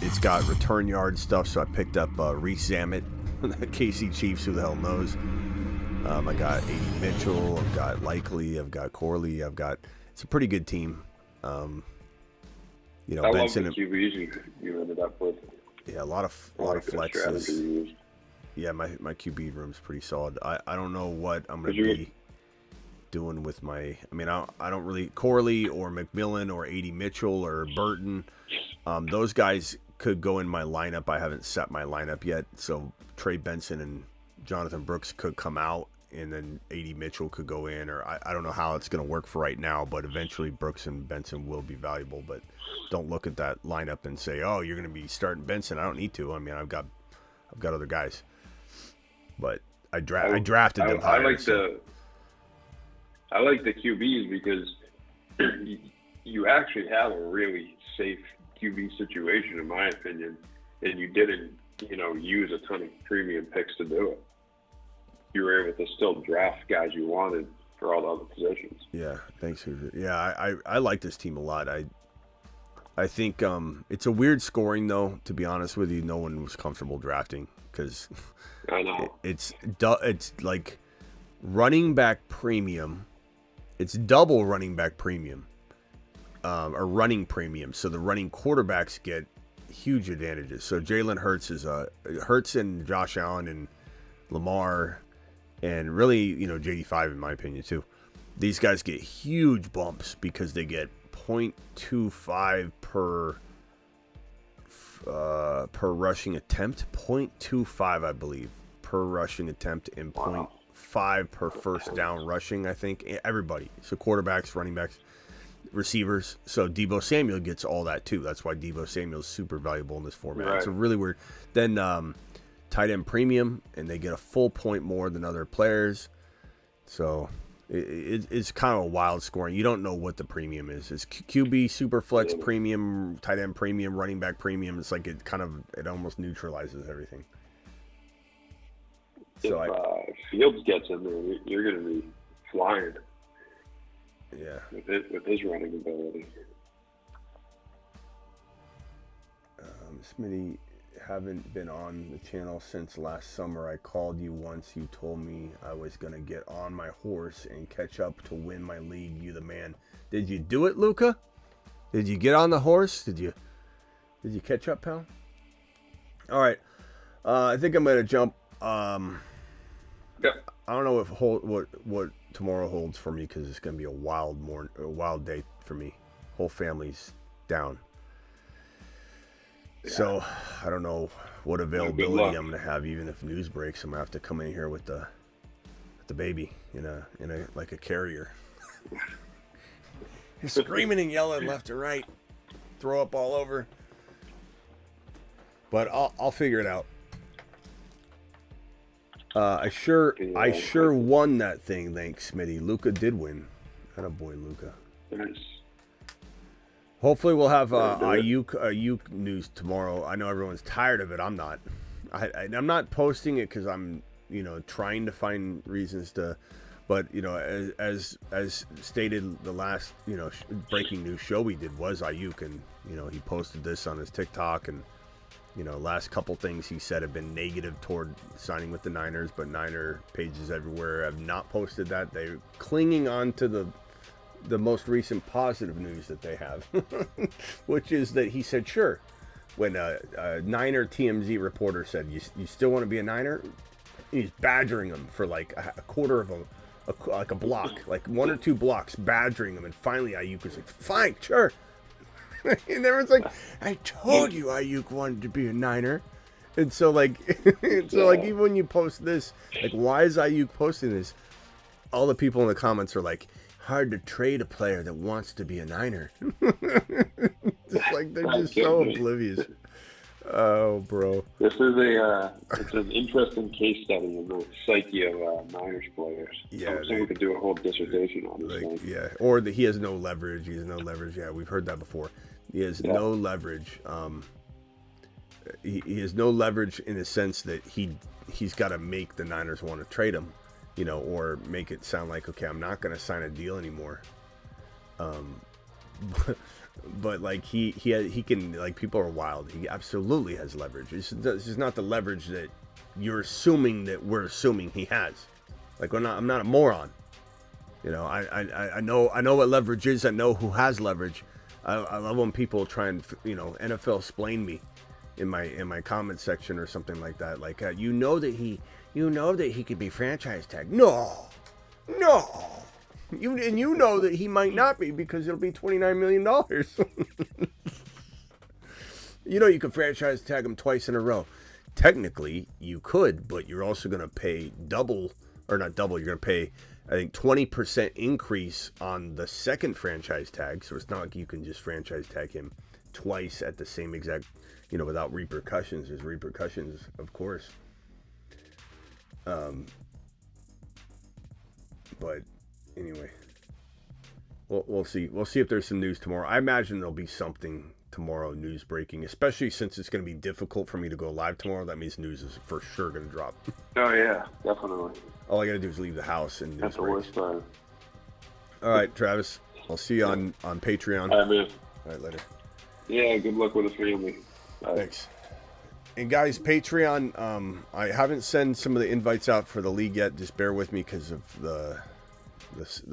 It's got return yard stuff, so I picked up Reese Zammit, the KC Chiefs, who the hell knows. I got A.D. Mitchell, I've got Likely, I've got Corley, it's a pretty good team. I Benson love the QBs you ended up with. Yeah, a lot of flexes. Yeah, my QB room's pretty solid. I don't know what I'm going to be doing with my. I mean, I don't really Corley or McMillan or A.D. Mitchell or Burton. Those guys could go in my lineup. I haven't set my lineup yet, so Trey Benson and Jonathan Brooks could come out, and then A.D. Mitchell could go in, or I don't know how it's going to work for right now, but eventually Brooks and Benson will be valuable. But don't look at that lineup and say, oh, you're going to be starting Benson. I don't need to. I mean, I've got other guys. But I drafted them higher. I like the QBs because you actually have a really safe QB situation, in my opinion, and you didn't, use a ton of premium picks to do it. You were able to still draft guys you wanted for all the other positions. Yeah, thanks, Hoosier. Yeah, I like this team a lot. I think it's a weird scoring, though, to be honest with you. No one was comfortable drafting because I know. It's like running back premium. It's double running back premium or running premium. So the running quarterbacks get huge advantages. So Jalen Hurts is Hurts and Josh Allen and Lamar and really, JD5 in my opinion too. These guys get huge bumps because they get 0.25 per rushing attempt. 0.25, I believe, per rushing attempt, and 0.5 per first down rushing, I think. Everybody. So quarterbacks, running backs, receivers. So Deebo Samuel gets all that too. That's why Deebo Samuel is super valuable in this format. Right. It's a really weird. Then tight end premium, and they get a full point more than other players. So it's kind of a wild scoring. You don't know what the premium is. It's QB super flex premium, tight end premium, running back premium. It's like it almost neutralizes everything. So if Fields gets in there, you're going to be flying. Yeah, with his running ability. Smitty, haven't been on the channel since last summer. I called you once. You told me I was gonna get on my horse and catch up to win my league. You the man. Did you do it, Luca? Did you get on the horse? Did you catch up, pal? All right. I think I'm gonna jump. Yeah. I don't know what tomorrow holds for me because it's gonna be a wild day for me. Whole family's down. Yeah. So I don't know what availability I'm gonna have. Even if news breaks, I'm gonna have to come in here with the baby in a like a carrier. He's screaming and yelling left to right, throw up all over. But I'll figure it out. I sure won that thing. Thanks, Smitty. Luca did win. Attaboy, Luca. Nice. Hopefully we'll have Ayuk news tomorrow. I know everyone's tired of it. I'm not. I'm not posting it because I'm trying to find reasons to. But as stated, the last breaking news show we did was Ayuk, and he posted this on his TikTok, and last couple things he said have been negative toward signing with the Niners, but Niner pages everywhere have not posted that. They're clinging on to the most recent positive news that they have, which is that he said, sure. When a Niner TMZ reporter said, you still want to be a Niner? He's badgering him for like a quarter of a block, like one or two blocks, badgering him. And finally Ayuk was like, fine, sure. And everyone's like, I told you Ayuk wanted to be a Niner. And so even when you post this, like, why is Ayuk posting this? All the people in the comments are like, hard to trade a player that wants to be a Niner. It's like they're just so oblivious. Oh, bro. This is it's an interesting case study in the psyche of Niners players. Yeah, Someone could do a whole dissertation on this like, thing. yeah, or that he has no leverage. He has no leverage. Yeah, we've heard that before. He has no leverage. He has no leverage in the sense that he's got to make the Niners want to trade him, you know, or make it sound like, okay, I'm not going to sign a deal anymore. But like he can, like, people are wild. He absolutely has leverage. This is not the leverage that you're assuming that we're assuming he has. Like, I'm not a moron. You know, I know what leverage is. I know who has leverage. I love when people try and, you know, NFL explain me in my comment section or something like that. Like, you know that he could be franchise tag. No. You know that he might not be because it'll be $29 million. You know you could franchise tag him twice in a row. Technically, you could, but you're also going to pay double, or not double, you're going to pay, I think, 20% increase on the second franchise tag. So it's not like you can just franchise tag him twice at the same exact, you know, without repercussions. There's repercussions, of course. But anyway, we'll see. We'll see if there's some news tomorrow. I imagine there'll be something tomorrow, news breaking, especially since it's going to be difficult for me to go live tomorrow. That means news is for sure going to drop. Oh, yeah, definitely. All I got to do is leave the house and news That's the breaks. worst time. All right, Travis. I'll see you on Patreon. All right, man. All right, later. Yeah, good luck with the family. Bye. Thanks. And guys, Patreon, I haven't sent some of the invites out for the league yet. Just bear with me because of the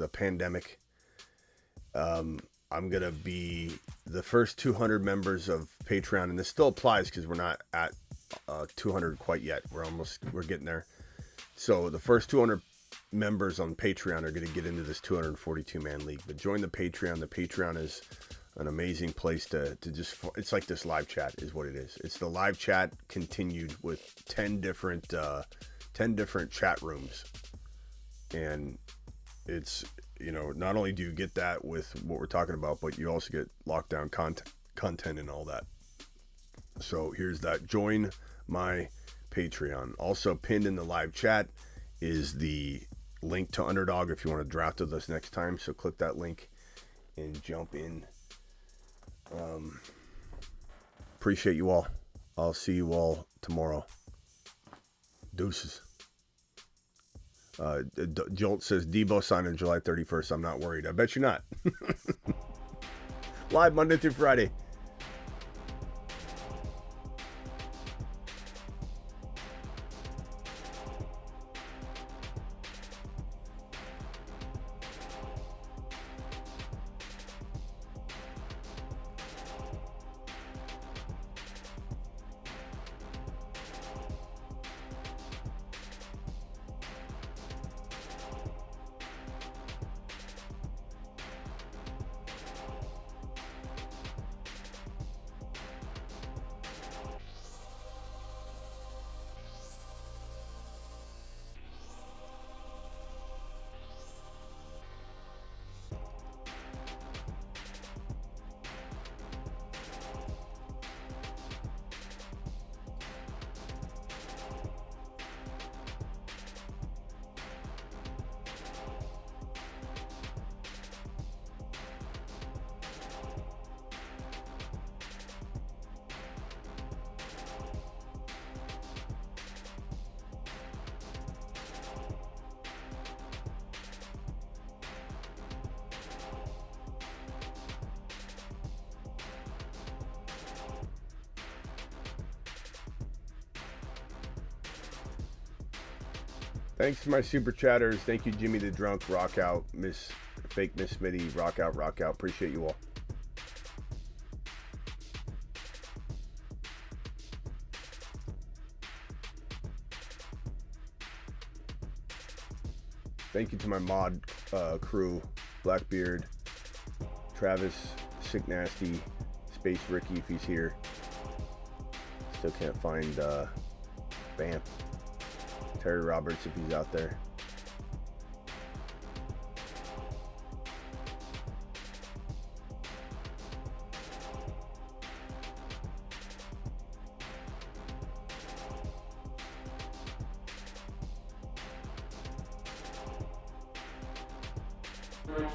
pandemic. I'm going to be the first 200 members of Patreon, and this still applies because we're not at 200 quite yet. We're getting there. So the first 200 members on Patreon are going to get into this 242-man league. But join the Patreon. The Patreon is an amazing place to just, it's like this live chat is what it is. It's the live chat continued with 10 different chat rooms. And it's, you know, not only do you get that with what we're talking about, but you also get lockdown content and all that. So here's that. Join my Patreon. Also pinned in the live chat is the link to Underdog if you want to draft with us next time. So click that link and jump in. Appreciate you all. I'll see you all tomorrow. Deuces. Jolt says Debo signed on July 31st. I'm not worried. I bet you're not. Live Monday through Friday. Thanks to my super chatters. Thank you, Jimmy the Drunk. Rock out, Fake Miss Smitty. Rock out, rock out. Appreciate you all. Thank you to my mod crew, Blackbeard, Travis, Sick Nasty, Space Ricky if he's here. Still can't find Bam. Terry Roberts if he's out there.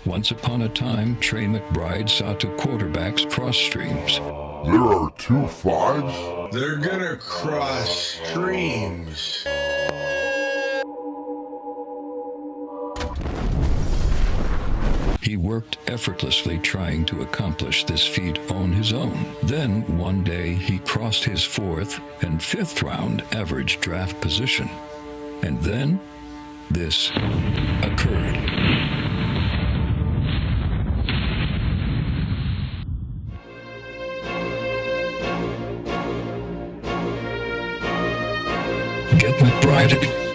Once upon a time, Trey McBride saw two quarterbacks cross streams. There are 2 5s? They're gonna cross streams. He worked effortlessly trying to accomplish this feat on his own. Then, one day, he crossed his 4th and 5th round average draft position. And then, this occurred. Get McBride